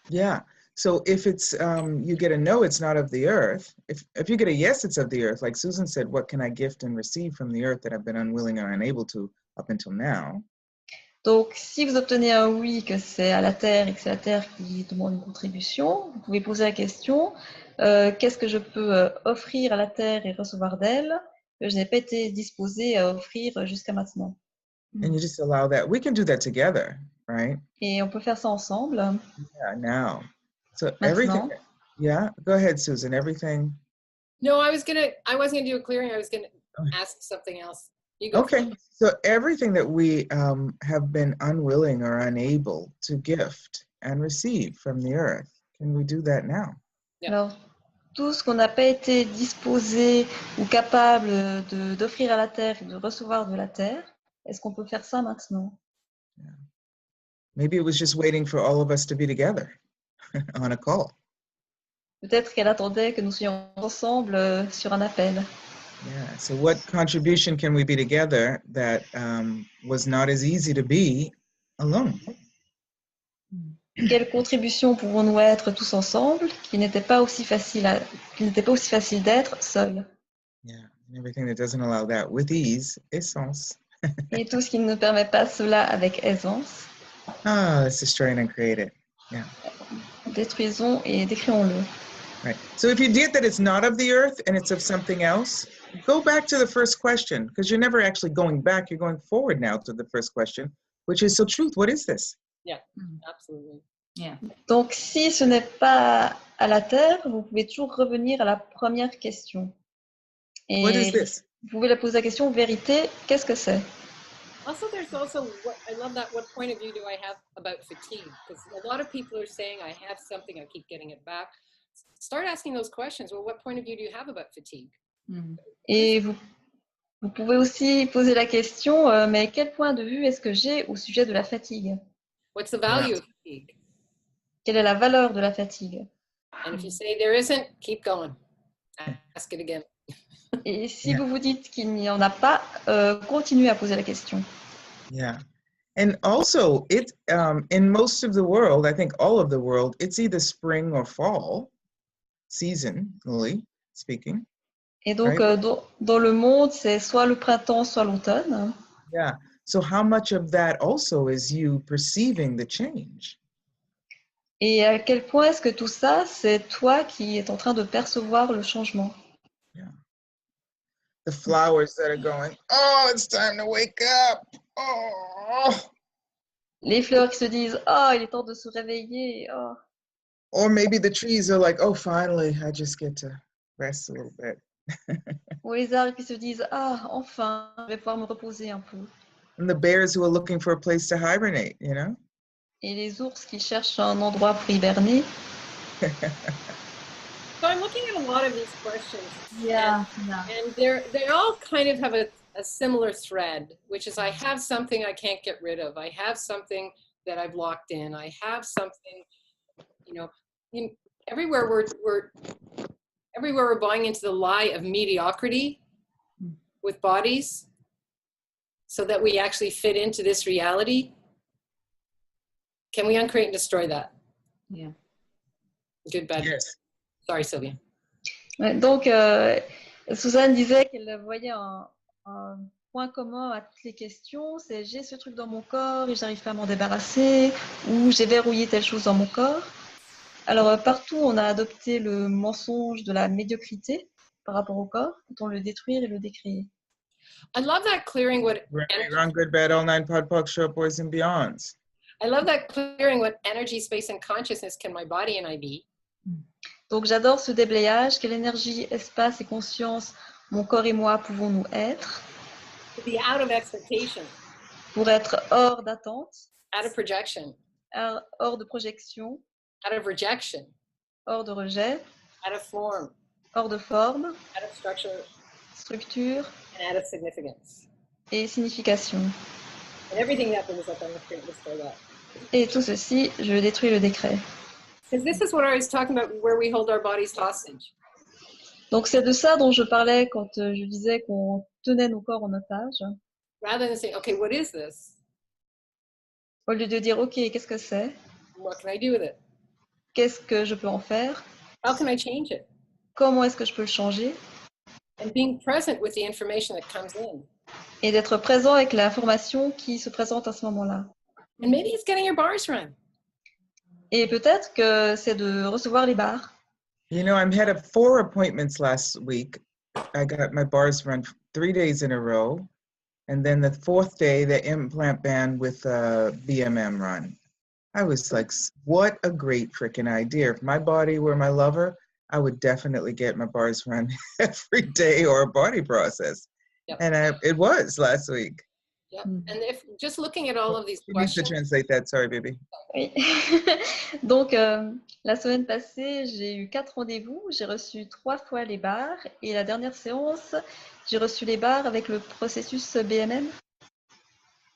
Yeah. So if it's you get a no, it's not of the earth. If you get a yes, it's of the earth. Like Susan said, what can I gift and receive from the earth that I've been unwilling or unable to up until now? Donc, si vous obtenez un oui, que c'est à la Terre et que c'est la Terre qui demande une contribution, vous pouvez poser la question qu'est-ce que je peux offrir à la Terre et recevoir d'elle que je n'ai pas été disposée à offrir jusqu'à maintenant. And you just allow that. We can do that together, right? Et on peut faire ça ensemble. Yeah, now. So Maintenant. everything. Yeah, go ahead, Susan. Everything. No, I wasn't gonna do a clearing. I was gonna ask something else. You go Okay, so everything that we have been unwilling or unable to gift and receive from the earth, can we do that now? Yeah. Alors, tout ce qu'on n'a pas été disposé ou capable d'offrir à la Terre et de recevoir de la Terre, est-ce qu'on peut faire ça maintenant? Yeah. Maybe it was just waiting for all of us to be together on a call. Peut-être qu'elle attendait que nous soyons ensemble sur un appel. Yeah, so what contribution can we be together that was not as easy to be alone? Quelle contribution pouvons-nous être tous ensemble qui n'était pas aussi facile d'être seul? Yeah, and everything that doesn't allow that with ease, essence. Et tout ce qui ne permet pas cela avec aisance, Let's destroy it and create it. Yeah. détruisons et décrions-le. Right. So if you did that, it's not of the earth and it's of something else, go back to the first question, because you're never actually going back. You're going forward now to the first question, which is, so truth, what is this? Yeah, absolutely. Yeah. Donc, si ce n'est pas à la Terre, vous pouvez toujours revenir à la première question. What is Et this? vous pouvez la poser la question, vérité, qu'est-ce que c'est? Also, there's also I love that. What point of view do I have about fatigue? Because a lot of people are saying, I have something, I keep getting it back. Start asking those questions. Well, what point of view do you have about fatigue? Et vous pouvez aussi poser la question, mais quel point de vue est-ce que j'ai au sujet de la fatigue? What's the value of fatigue? Quelle est la valeur de la fatigue? And if you say there isn't, keep going. Ask it again. Et si vous vous dites qu'il n'y en a pas, continuez à poser la question. Yeah. And also, it in most of the world, I think all of the world, it's either spring or fall, seasonally speaking. Et donc, right? dans le monde, c'est soit le printemps, soit l'automne. Yeah. So how much of that also is you perceiving the change? Et à quel point est-ce que tout ça, c'est toi qui es en train de percevoir le changement? Yeah. The flowers that are going, oh, it's time to wake up. Oh. Les fleurs qui se disent « Oh, il est temps de se réveiller. Oh. » Or maybe the trees are like, oh, finally, I just get to rest a little bit. Ou les arbres qui se disent « Ah, enfin, je vais pouvoir me reposer un peu. » And the bears who are looking for a place to hibernate, you know? Et les ours qui cherchent un endroit pour hiberner. So I'm looking at a lot of these questions. Yeah. And they all kind of have a similar thread, which is I have something I can't get rid of. I have something that I've locked in. I have something, everywhere we're buying into the lie of mediocrity with bodies so that we actually fit into this reality. Can we uncreate and destroy that? Yeah. Good, bad. Yes. Sorry, Sylvia. Ouais, donc, Suzanne disait qu'elle voyait un point commun à toutes les questions, c'est j'ai ce truc dans mon corps et j'arrive pas à m'en débarrasser, ou j'ai verrouillé telle chose dans mon corps. Alors, partout, on a adopté le mensonge de la médiocrité par rapport au corps, pour le détruire et le décréer. I love that clearing what Wrong, good, bad, all nine, pod, poc, short, boys, and beyonds. I love that clearing what energy, space, and consciousness can my body and I be. Donc, j'adore ce déblayage. Quelle énergie, espace et conscience, mon corps et moi, pouvons-nous être? To be out of expectation, Pour être hors d'attente, out of projection, hors de projection, out of rejection, hors de rejet, out of form, hors de forme, out of structure and out of significance. et signification. And everything that brings up, I'm going to destroy that. Et tout ceci, je détruis le décret. Because this is what I was talking about, where we hold our bodies hostage. Donc, c'est de ça dont je parlais quand je disais qu'on tenait nos corps en otage. Rather than saying, okay, what is this? Au lieu de dire, OK, qu'est-ce que c'est? What can I do with it? qu'est-ce que je peux en faire? How can I change it? Comment est-ce que je peux le changer? And being present with the information that comes in. Et d'être présent avec l'information qui se présente à ce moment-là. And maybe it's getting your bars run. Et peut-être que c'est de recevoir les barres. You know, I had 4 appointments last week. I got my bars run 3 days in a row. And then the 4th day, the implant band with BMM run. I was like, what a great freaking idea. If my body were my lover, I would definitely get my bars run every day or a body process. Yep. And it was last week. Yep. And if just looking at all of these You need to questions. translate that, sorry, baby. Oui. Donc, la semaine passée, j'ai eu 4 rendez-vous. J'ai reçu 3 fois les barres. Et la dernière séance, j'ai reçu les barres avec le processus BMM.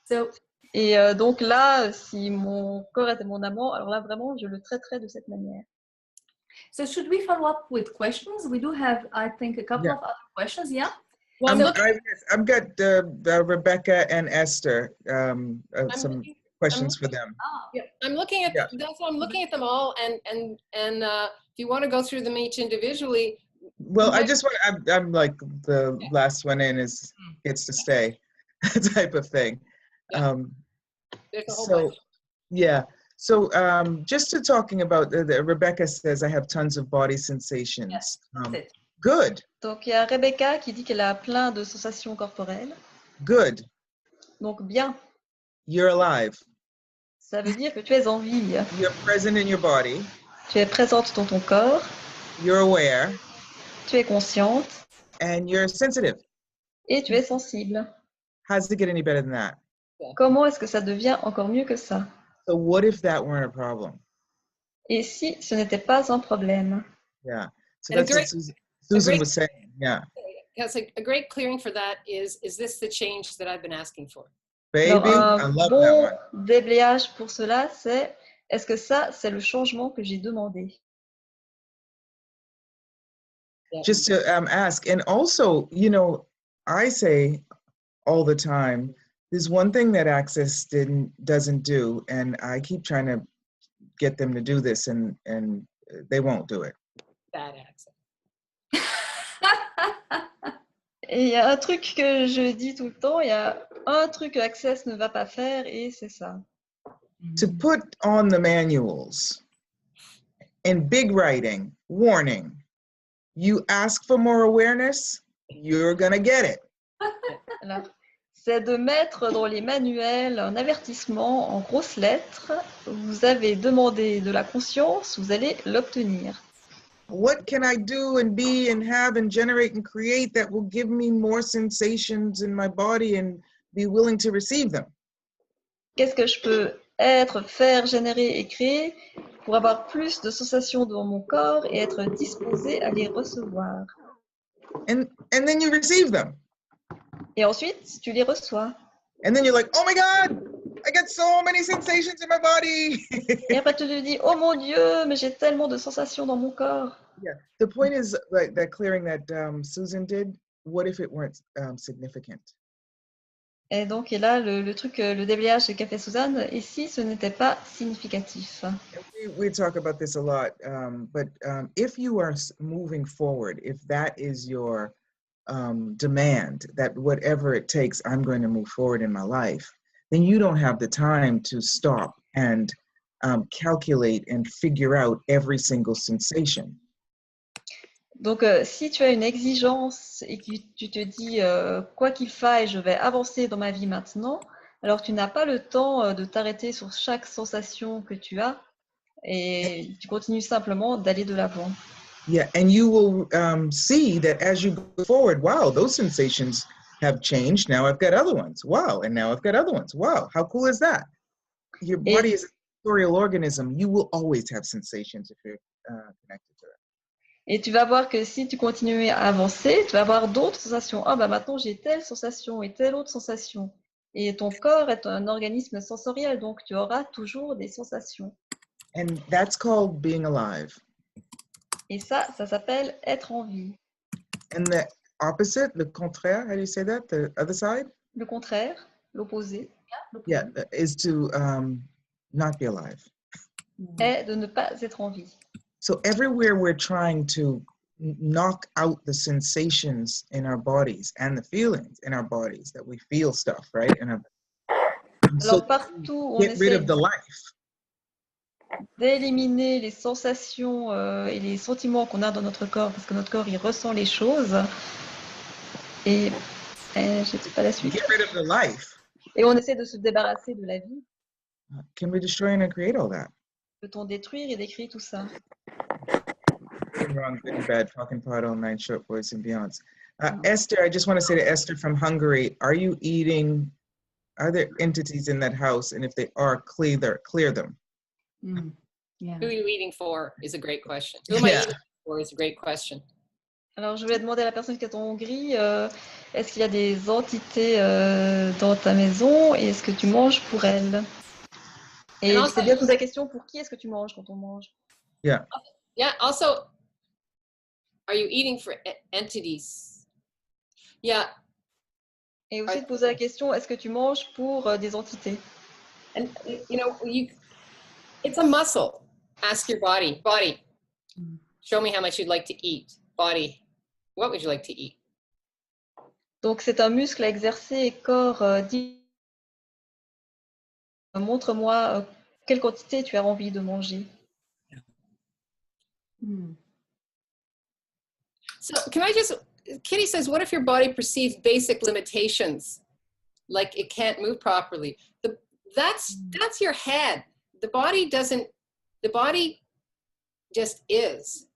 So, Et donc là, si mon corps était mon amant, alors là, vraiment, je le traiterais de cette manière. so should we follow up with questions? We do have, I think, a couple of other questions. Yeah. Well, I've got Rebecca and Esther, some questions for them. Yeah, I'm looking at that's why I'm looking at them all, and if you want to go through them each individually. Well, I just want. I'm like the last one in gets to stay, type of thing. Yeah. There's a whole So bunch. yeah. So just to talking about Rebecca says I have tons of body sensations. Yes, that's it. Good. Donc, il y a Rebecca qui dit qu'elle a plein de sensations corporelles. Good. Donc, bien. You're alive. Ça veut dire que tu es en vie. You're present in your body. Tu es présente dans ton corps. You're aware. Tu es consciente. And you're sensitive. Et tu es sensible. How does it get any better than that? Comment est-ce que ça devient encore mieux que ça? So what if that weren't a problem? Et si ce n'était pas un problème? Yeah. So And a that's what great- Susan was saying. Yeah. Yes, a great clearing for that is this the change that I've been asking for? Baby, Alors, I un love that bon one. déblayage pour cela, c'est est-ce que ça, c'est le changement que j'ai demandé? Yeah. Just to ask, and also, you know, I say all the time, there's one thing that Access doesn't do, and I keep trying to get them to do this, and they won't do it. Bad accent. Et il y a un truc que je dis tout le temps, il y a un truc que Access ne va pas faire, et c'est ça. To put on the manuals in big writing, warning, you ask for more awareness, you're gonna get it. Alors, c'est de mettre dans les manuels un avertissement en grosses lettres. Vous avez demandé de la conscience, vous allez l'obtenir. What can I do and be and have and generate and create that will give me more sensations in my body and be willing to receive them? Qu'est-ce que je peux être, faire, générer et créer pour avoir plus de sensations dans mon corps et être disposé à les recevoir? And then you receive them. Et ensuite, tu les reçois. And then you're like, oh my God, I got so many sensations in my body. Et après, tu te dis, oh mon Dieu, mais j'ai tellement de sensations dans mon corps. Yeah, the point is like that clearing that Susan did, what if it weren't significant? Et donc, et là, le truc, le déblayage qu'a fait Suzanne, ici, ce n'était pas significatif. We talk about this a lot, but if you are moving forward, if that is your demand, that whatever it takes, I'm going to move forward in my life, then you don't have the time to stop and calculate and figure out every single sensation. Donc, si tu as une exigence et que tu te dis, quoi qu'il faille, je vais avancer dans ma vie maintenant, alors tu n'as pas le temps de t'arrêter sur chaque sensation que tu as et tu continues simplement d'aller de l'avant. Yeah, and you will see that as you go forward, wow, those sensations have changed. Now I've got other ones. Wow, and now I've got other ones. Wow, how cool is that? Your body is a sensorial organism. You will always have sensations if you're connected to it. Et tu vas voir que si tu continues à avancer, tu vas avoir d'autres sensations. Ah, bah maintenant j'ai telle sensation et telle autre sensation. Et ton corps est un organisme sensoriel, donc tu auras toujours des sensations. And that's called being alive. Et ça s'appelle être en vie. And the opposite, le contraire, how do you say that? The other side? Le contraire, l'opposé. Yeah, is to not be alive. est de ne pas être en vie. So everywhere we're trying to knock out the sensations in our bodies and the feelings in our bodies that we feel stuff, right? So Alors partout où on get rid essaie of the life. d'éliminer les sensations et les sentiments qu'on a dans notre corps, parce que notre corps, il ressent les choses. Et je sais pas la suite. Get rid of the life. Et on essaie de se débarrasser de la vie. Can we destroy and create all that? Peut-on détruire et décrire tout ça? Good and wrong, good and bad, talking pot all night, short boys and beyonds. Esther, I just want to say to Esther from Hungary, are there entities in that house? And if they are, clear them. Yeah. Who are you eating for is a great question. Who am I eating for is a great question. Alors, je vais demander à la personne qui est en Hongrie, est-ce qu'il y a des entités dans ta maison et est-ce que tu manges pour elles? Et c'est bien poser la question, pour qui est-ce que tu manges quand on mange? Yeah. Yeah, also, are you eating for entities? Yeah. Et aussi de poser la question, est-ce que tu manges pour des entités? And, you know, it's a muscle. Ask your body, show me how much you'd like to eat. Body, what would you like to eat? Donc, c'est un muscle à exercer, corps, montre-moi quelle quantité tu as envie de manger. So can I just, Kitty says, what if your body perceives basic limitations, like it can't move properly? That's your head. The body just is.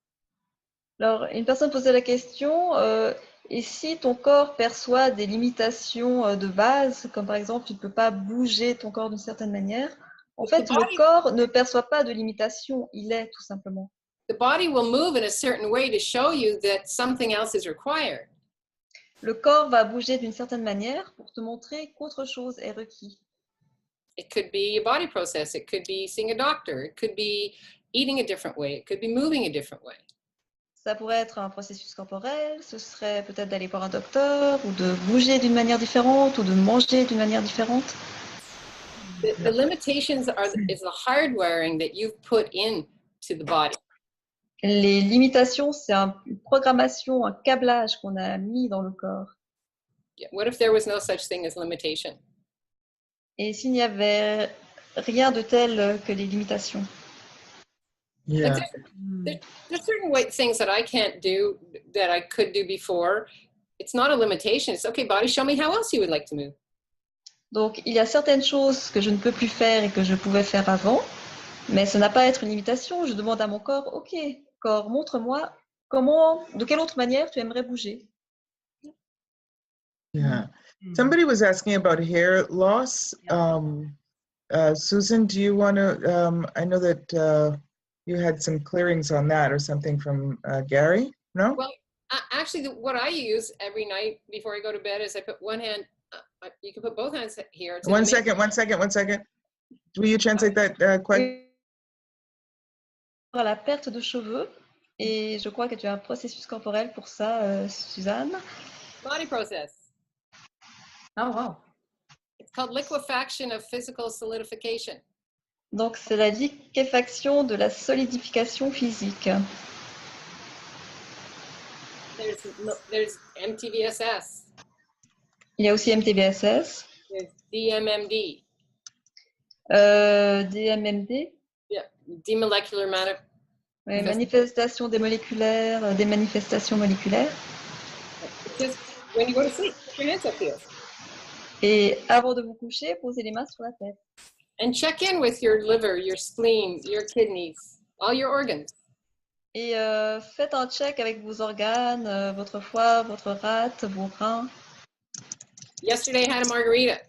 Alors, une personne posait la question, et si ton corps perçoit des limitations de base, comme par exemple, tu ne peux pas bouger ton corps d'une certaine manière, en fait, le corps ne perçoit pas de limitation, il est tout simplement. The body will move in a certain way to show you that something else is required. Le corps va bouger d'une certaine manière pour te montrer qu'autre chose est requis. It could be a body process, it could be seeing a doctor, it could be eating a different way, it could be moving a different way. Ça pourrait être un processus corporel, ce serait peut-être d'aller voir un docteur, ou de bouger d'une manière différente, ou de manger d'une manière différente. The limitations is the hardwiring that you've put into the body. Les limitations, c'est une programmation, un câblage qu'on a mis dans le corps. Yeah. What if there was no such thing as limitation? Et s'il n'y avait rien de tel que les limitations? Yeah. There's certain things that I can't do that I could do before. It's not a limitation. It's okay, body, show me how else you would like to move. Donc, il y a certaines choses que je ne peux plus faire et que je pouvais faire avant, mais ça n'a pas à être une limitation. Je demande à mon corps, ok, corps, montre-moi de quelle autre manière tu aimerais bouger. Yeah. Somebody was asking about hair loss. Susan, do you want to, I know that you had some clearings on that or something from Gary, no? Well, actually, what I use every night before I go to bed is I put one hand, you can put both hands here. It's One second. Will you translate that question? La perte de cheveux, et je crois que tu as un processus corporel pour ça, Suzanne. Body process. Oh, wow. It's called liquefaction of physical solidification. Donc, c'est la liquéfaction de la solidification physique. There's MTVSS. Il y a aussi MTVSS. There's DMMD. DMMD. Yeah, demolecular matter. Oui, manifestation démoléculaire, des manifestations moléculaires. Just when you go to sleep, put your hands up here. Et avant de vous coucher, posez les mains sur la tête. And check in with your liver, your spleen, your kidneys, all your organs. Et faites un check avec vos organes, votre foie, votre rate, vos reins. Yesterday I had a margarita.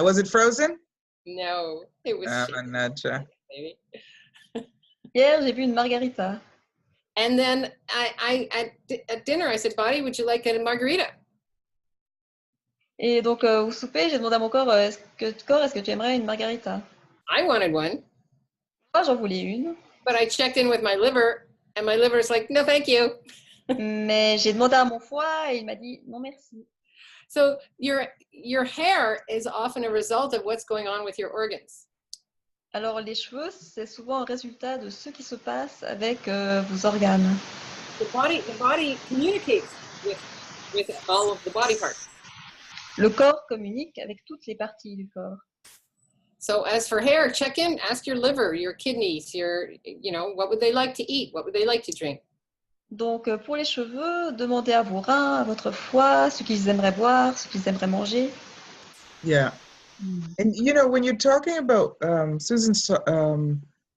Was it frozen? No, it was Not sure. baby. Hier, j'ai bu une margarita. And then at dinner, I said, Body, would you like a margarita? Et donc, au souper, j'ai demandé à mon corps, est-ce que tu aimerais une margarita? I wanted one. Moi, j'en voulais une. But I checked in with my liver, and my liver's like, no, thank you. Mais j'ai demandé à mon foie et il m'a dit, non, merci. So your hair is often a result of what's going on with your organs. Alors les cheveux, c'est souvent un résultat de ce qui se passe avec vos organes. The body communicates with all of the body parts. Le corps communique avec toutes les parties du corps. So as for hair, check in, ask your liver, your kidneys, what would they like to eat? What would they like to drink? Donc pour les cheveux, demandez à vos reins, à votre foie, ce qu'ils aimeraient boire, ce qu'ils aimeraient manger. Yeah. And when you're talking about Susan's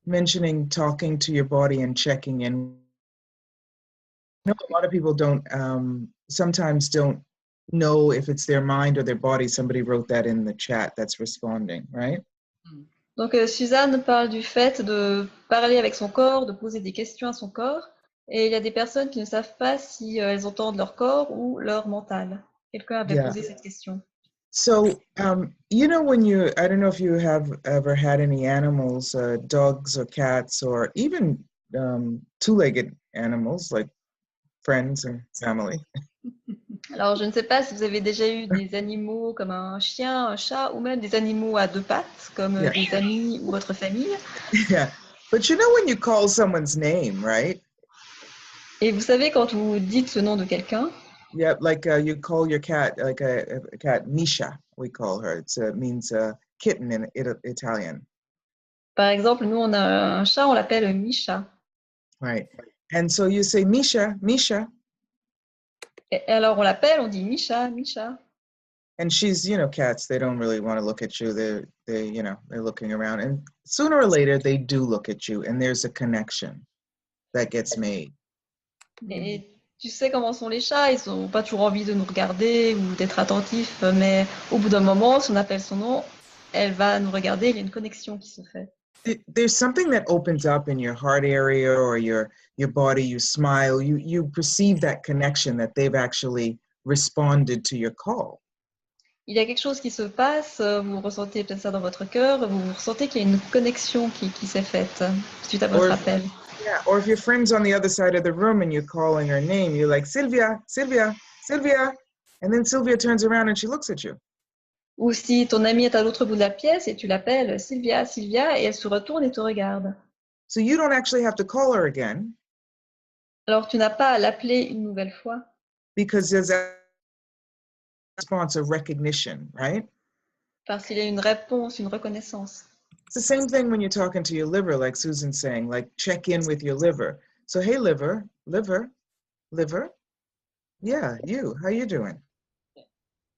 mentioning talking to your body and checking in, I know a lot of people sometimes don't know if it's their mind or their body. Somebody wrote that in the chat that's responding, right? Donc Suzanne parle du fait de parler avec son corps, de poser des questions à son corps. Et il y a des personnes qui ne savent pas si elles entendent leur corps ou leur mental. Quelqu'un avait posé cette question. So, when I don't know if you have ever had any animals, dogs or cats, or even two-legged animals like friends and family. Alors, je ne sais pas si vous avez déjà eu des animaux comme un chien, un chat, ou même des animaux à deux pattes, comme des amis ou votre famille. Yeah, but when you call someone's name, right? Et vous savez, quand vous dites ce nom de quelqu'un, Yeah, like you call your cat, like a cat, Misha, we call her. It means kitten in Italian. par exemple, nous, on a un chat, on l'appelle Misha. Right. And so you say, Misha, Misha. Et alors, on l'appelle, on dit Misha, Misha. And she's, cats, they don't really want to look at you. They're looking around. And sooner or later, they do look at you. And there's a connection that gets made. Et tu sais comment sont les chats, ils n'ont pas toujours envie de nous regarder ou d'être attentifs, mais au bout d'un moment, si on appelle son nom, elle va nous regarder, il y a une connexion qui se fait. There's something that opens up in your heart area or your body, you smile, you perceive that connection that they've actually responded to your call. Il y a quelque chose qui se passe, vous ressentez peut-être ça dans votre cœur, vous ressentez qu'il y a une connexion qui s'est faite suite à votre appel. Yeah, or if your friend's on the other side of the room and you're calling her name, you're like, Sylvia, Sylvia, Sylvia. And then Sylvia turns around and she looks at you. Ou si ton ami est à l'autre bout de la pièce et tu l'appelles Sylvia, Sylvia, et elle se retourne et te regarde. So you don't actually have to call her again. Alors tu n'as pas à l'appeler une nouvelle fois. Because there's a response of recognition, right? Parce qu'il y a une réponse, une reconnaissance. It's the same thing when you're talking to your liver, like Susan's saying, like check in with your liver. So, hey, liver, yeah, how you doing?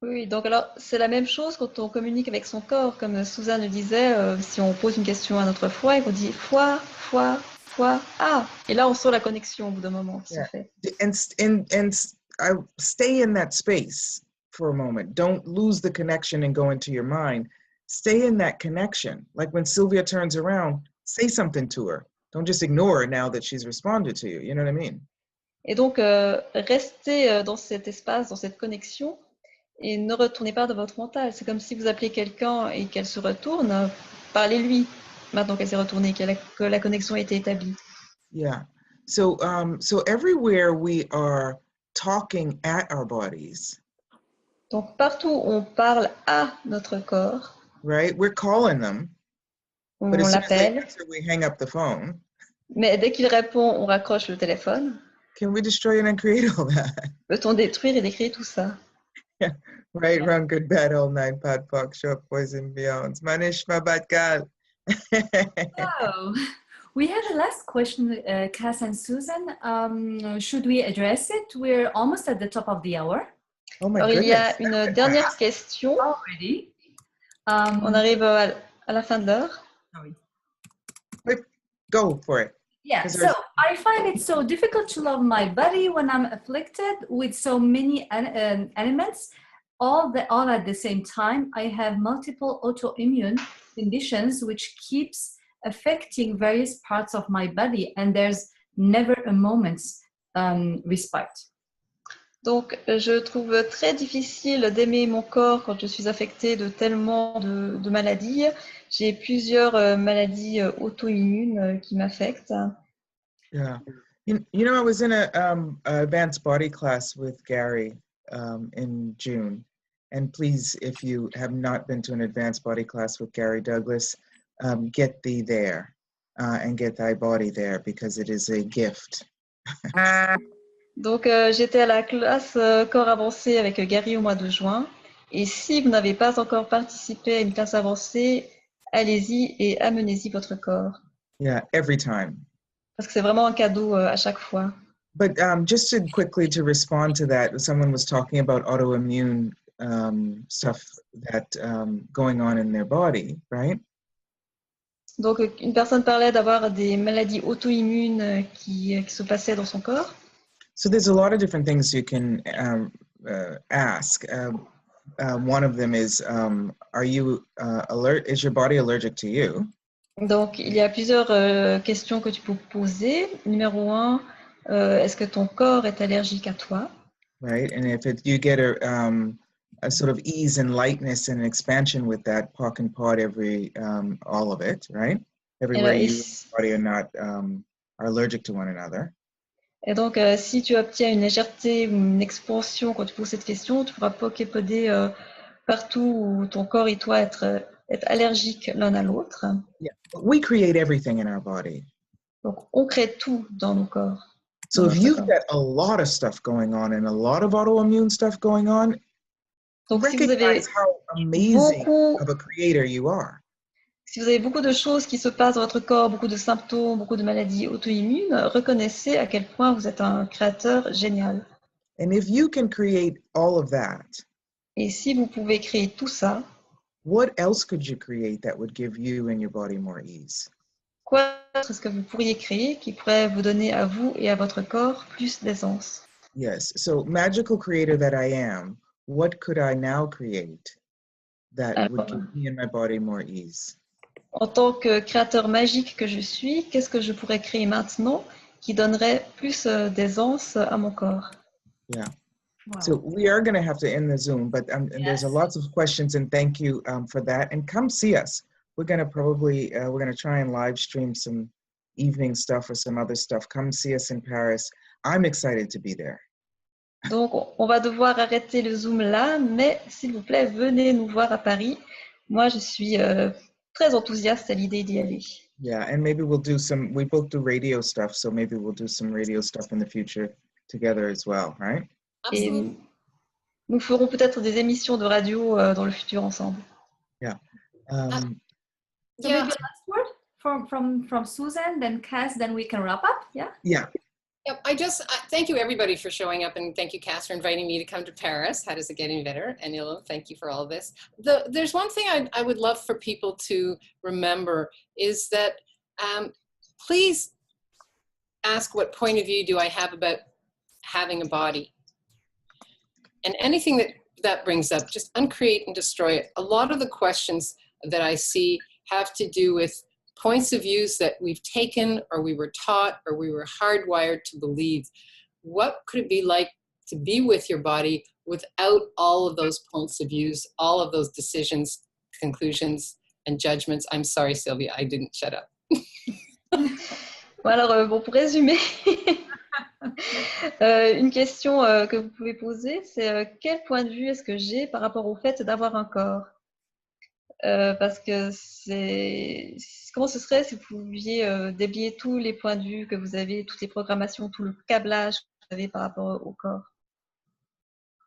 Oui, donc alors c'est la même chose quand on communique avec son corps, comme Susan le disait, si on pose une question à notre foie et qu'on dit foie, ah, et là on sent la connexion au bout d'un moment qui se fait. And I stay in that space for a moment. Don't lose the connection and go into your mind. Stay in that connection. Like when Sylvia turns around, say something to her. Don't just ignore her now that she's responded to you. You know what I mean? Et donc, restez dans cet espace, dans cette connexion, et ne retournez pas dans votre mental. C'est comme si vous appelez quelqu'un et qu'elle se retourne, parlez-lui maintenant qu'elle s'est retournée, que la connexion a été établie. Yeah. So everywhere we are talking at our bodies. Donc, partout où on parle à notre corps, right? We're calling them. on But as soon as they l'appelle, answer, we hang up the phone. mais dès qu'il répond, on raccroche le téléphone. Can we destroy and uncreate all that? Peut-on détruire et décréer tout ça? Yeah. Right, wrong, good, bad, all night, pot, fuck, short, poison, beyond. Manish, my bad gal. So, we have a last question, Kass and Susan. Should we address it? We're almost at the top of the hour. Oh my Alors, goodness. il y a une dernière question. Already. On arrive à la fin de l'heure. Quick, go for it. Yeah, so I find it so difficult to love my body when I'm afflicted with so many elements, all at the same time. I have multiple autoimmune conditions which keeps affecting various parts of my body, and there's never a moment's respite. Donc, je trouve très difficile d'aimer mon corps quand je suis affectée de tellement de maladies. J'ai plusieurs maladies auto-immunes qui m'affectent. Yeah. I was in a advanced body class with Gary in June. And please, if you have not been to an advanced body class with Gary Douglas, get thee there and get thy body there, because it is a gift. Donc, j'étais à la classe corps avancé avec Gary au mois de juin. Et si vous n'avez pas encore participé à une classe avancée, allez-y et amenez-y votre corps. Yeah, every time. Parce que c'est vraiment un cadeau à chaque fois. But just to quickly to respond to that, someone was talking about autoimmune stuff that going on in their body, right? Donc, une personne parlait d'avoir des maladies auto-immunes qui se passaient dans son corps. So there's a lot of different things you can ask. One of them is, are you is your body allergic to you? Donc, il y a plusieurs questions que tu peux poser. Numéro 1, est-ce que ton corps est allergique à toi? Right, and if you get a sort of ease and lightness and expansion with that, POC and POD all of it, right? Everywhere you and your body are not are allergic to one another. Et donc, si tu obtiens une légèreté ou une expansion quand tu poses cette question, tu pourras poder partout où ton corps et toi être allergiques l'un à l'autre. Yeah, we create everything in our body. Donc, on crée tout dans nos corps. So if you've got a lot of stuff going on and a lot of autoimmune stuff going on, donc, recognize how amazing of a creator you are. Si vous avez beaucoup de choses qui se passent dans votre corps, beaucoup de symptômes, beaucoup de maladies auto-immunes, reconnaissez à quel point vous êtes un créateur génial. And if you can create all of that, et si vous pouvez créer tout ça, what else could you create that would give you and your body more ease? Quoi est-ce que vous pourriez créer qui pourrait vous donner à vous et à votre corps plus d'aisance? Yes. So, magical creator that I am, what could I now create that would give me and my body more ease? En tant que créateur magique que je suis, qu'est-ce que je pourrais créer maintenant qui donnerait plus d'aisance à mon corps? Yeah. Wow. So we are going to have to end the Zoom, but and there's lots of questions, and thank you for that. And come see us. We're going to probably, we're going to try and live stream some evening stuff or some other stuff. Come see us in Paris. I'm excited to be there. Donc, on va devoir arrêter le Zoom là, mais s'il vous plaît, venez nous voir à Paris. Moi, je suis très enthousiaste à l'idée d'y aller. Yeah, and maybe we'll do some, we both do radio stuff, so maybe we'll do some radio stuff in the future together as well, right? Et nous ferons peut-être des émissions de radio dans le futur ensemble. Yeah. So maybe a last word from Susan, then Kass, then we can wrap up. Yeah. Yeah. Yep, thank you everybody for showing up, and thank you, Kass, for inviting me to come to Paris. How does it get any better? And Ilo, thank you for all of this. There's one thing I would love for people to remember is that please ask, what point of view do I have about having a body? And anything that brings up, just uncreate and destroy it. A lot of the questions that I see have to do with points of views that we've taken, or we were taught, or we were hardwired to believe. What could it be like to be with your body without all of those points of views, all of those decisions, conclusions, and judgments? I'm sorry, Sylvia, I didn't shut up. Bon, alors, pour résumer, une question que vous pouvez poser, c'est quel point de vue est-ce que j'ai par rapport au fait d'avoir un corps? Parce que comment ce serait si vous pouviez déblayer tous les points de vue que vous avez, toutes les programmations, tout le câblage que vous avez par rapport au corps?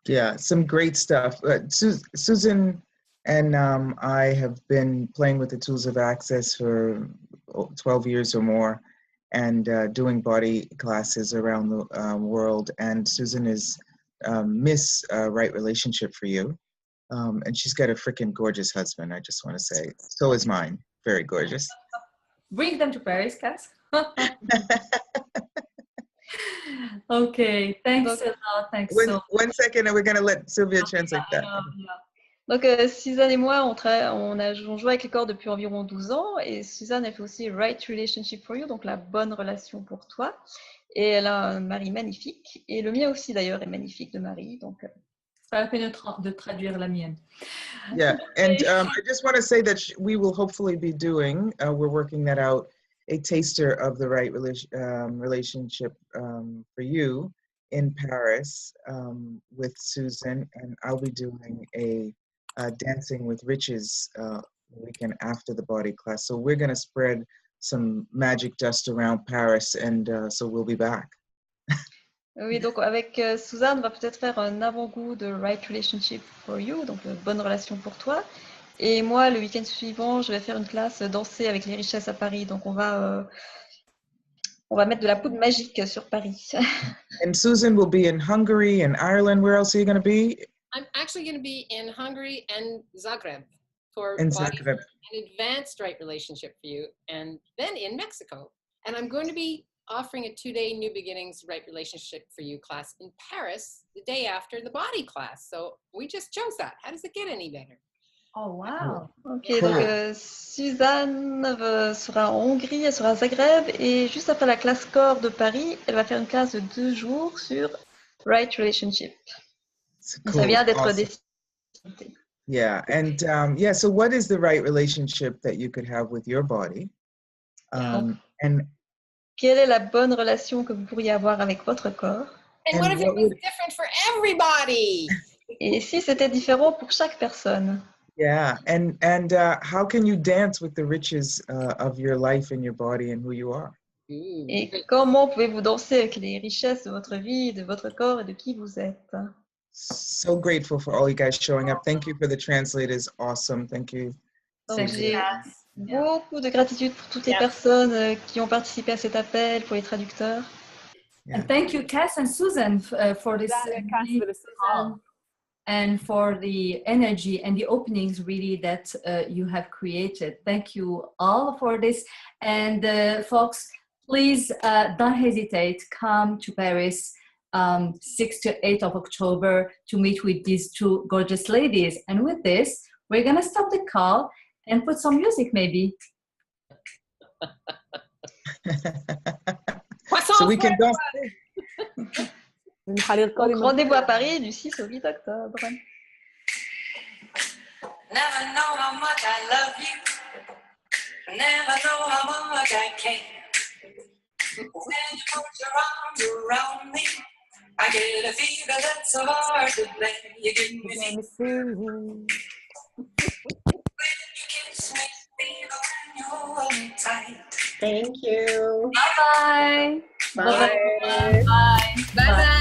Yeah, some great stuff. Susan and I have been playing with the tools of access for 12 years or more, and doing body classes around the world. And Susan is Miss Right Relationship for You. And she's got a freaking gorgeous husband, I just want to say. So is mine. Very gorgeous. Bring them to Paris, Kass. Okay, thanks a lot. Thanks so much. 1 second, and we're going to let Sylvia translate that. Donc, Suzanne et moi, on joue avec le corps depuis environ 12 ans. Et Suzanne, elle fait aussi Right Relationship for You, donc la bonne relation pour toi. Et elle a un mari magnifique. Et le mien aussi, d'ailleurs, est magnifique de mari. Donc, c'est pas la peine de traduire la mienne. Yeah, and I just want to say that we will hopefully be doing, we're working that out, a taster of the Right Relationship for You in Paris with Susan, and I'll be doing a Dancing with Riches the weekend after the body class. So we're going to spread some magic dust around Paris, and so we'll be back. Oui, donc avec Suzanne, on va peut-être faire un avant-goût de Right Relationship for You, donc bonne relation pour toi. Et moi, le week-end suivant, je vais faire une classe danser avec les richesses à Paris. Donc on va mettre de la poudre magique sur Paris. And Susan will be in Hungary and Ireland. Where else are you going to be? I'm actually going to be in Hungary and Zagreb for In body, Zagreb. an advanced right relationship for you, and then in Mexico. And I'm going to be offering a 2-day New Beginnings Right Relationship for You class in Paris the day after the body class. So we just chose that. How does it get any better? Oh, wow. Ok, donc Suzanne sera en Hongrie, elle sera à Zagreb, et juste après la classe corps de Paris, elle va faire une classe de 2 jours sur Right Relationship. Cool. Ça vient d'être Awesome. décidé. Yeah, and yeah, so what is the right relationship that you could have with your body? And Quelle est la bonne relation que vous pourriez avoir avec votre corps? And what if it was different for everybody? Et si c'était différent pour chaque personne? Yeah, and how can you dance with the riches of your life and your body and who you are? Et comment pouvez-vous danser avec les richesses de votre vie, de votre corps et de qui vous êtes? So grateful for all you guys showing up. Thank you for the translators. Awesome. Thank you. Donc j'ai beaucoup de gratitude pour toutes les personnes qui ont participé à cet appel, pour les traducteurs. And thank you, Kass and Susan, for this call and for the energy and the openings really that you have created. Thank you all for this. And folks, please don't hesitate. Come to Paris 6th to 8th of October to meet with these two gorgeous ladies. And with this, we're going to stop the call and put some music maybe. So we can go. Rendez-vous à Paris du 6 au 8 octobre. Never know how much I love you. Never know how much I care. When you put your arms around me, I get a fever that's so hard to bear. You give me fever when you kiss me, fever when you hold me tight. Thank you. Bye-bye. Bye. Bye. Bye bye.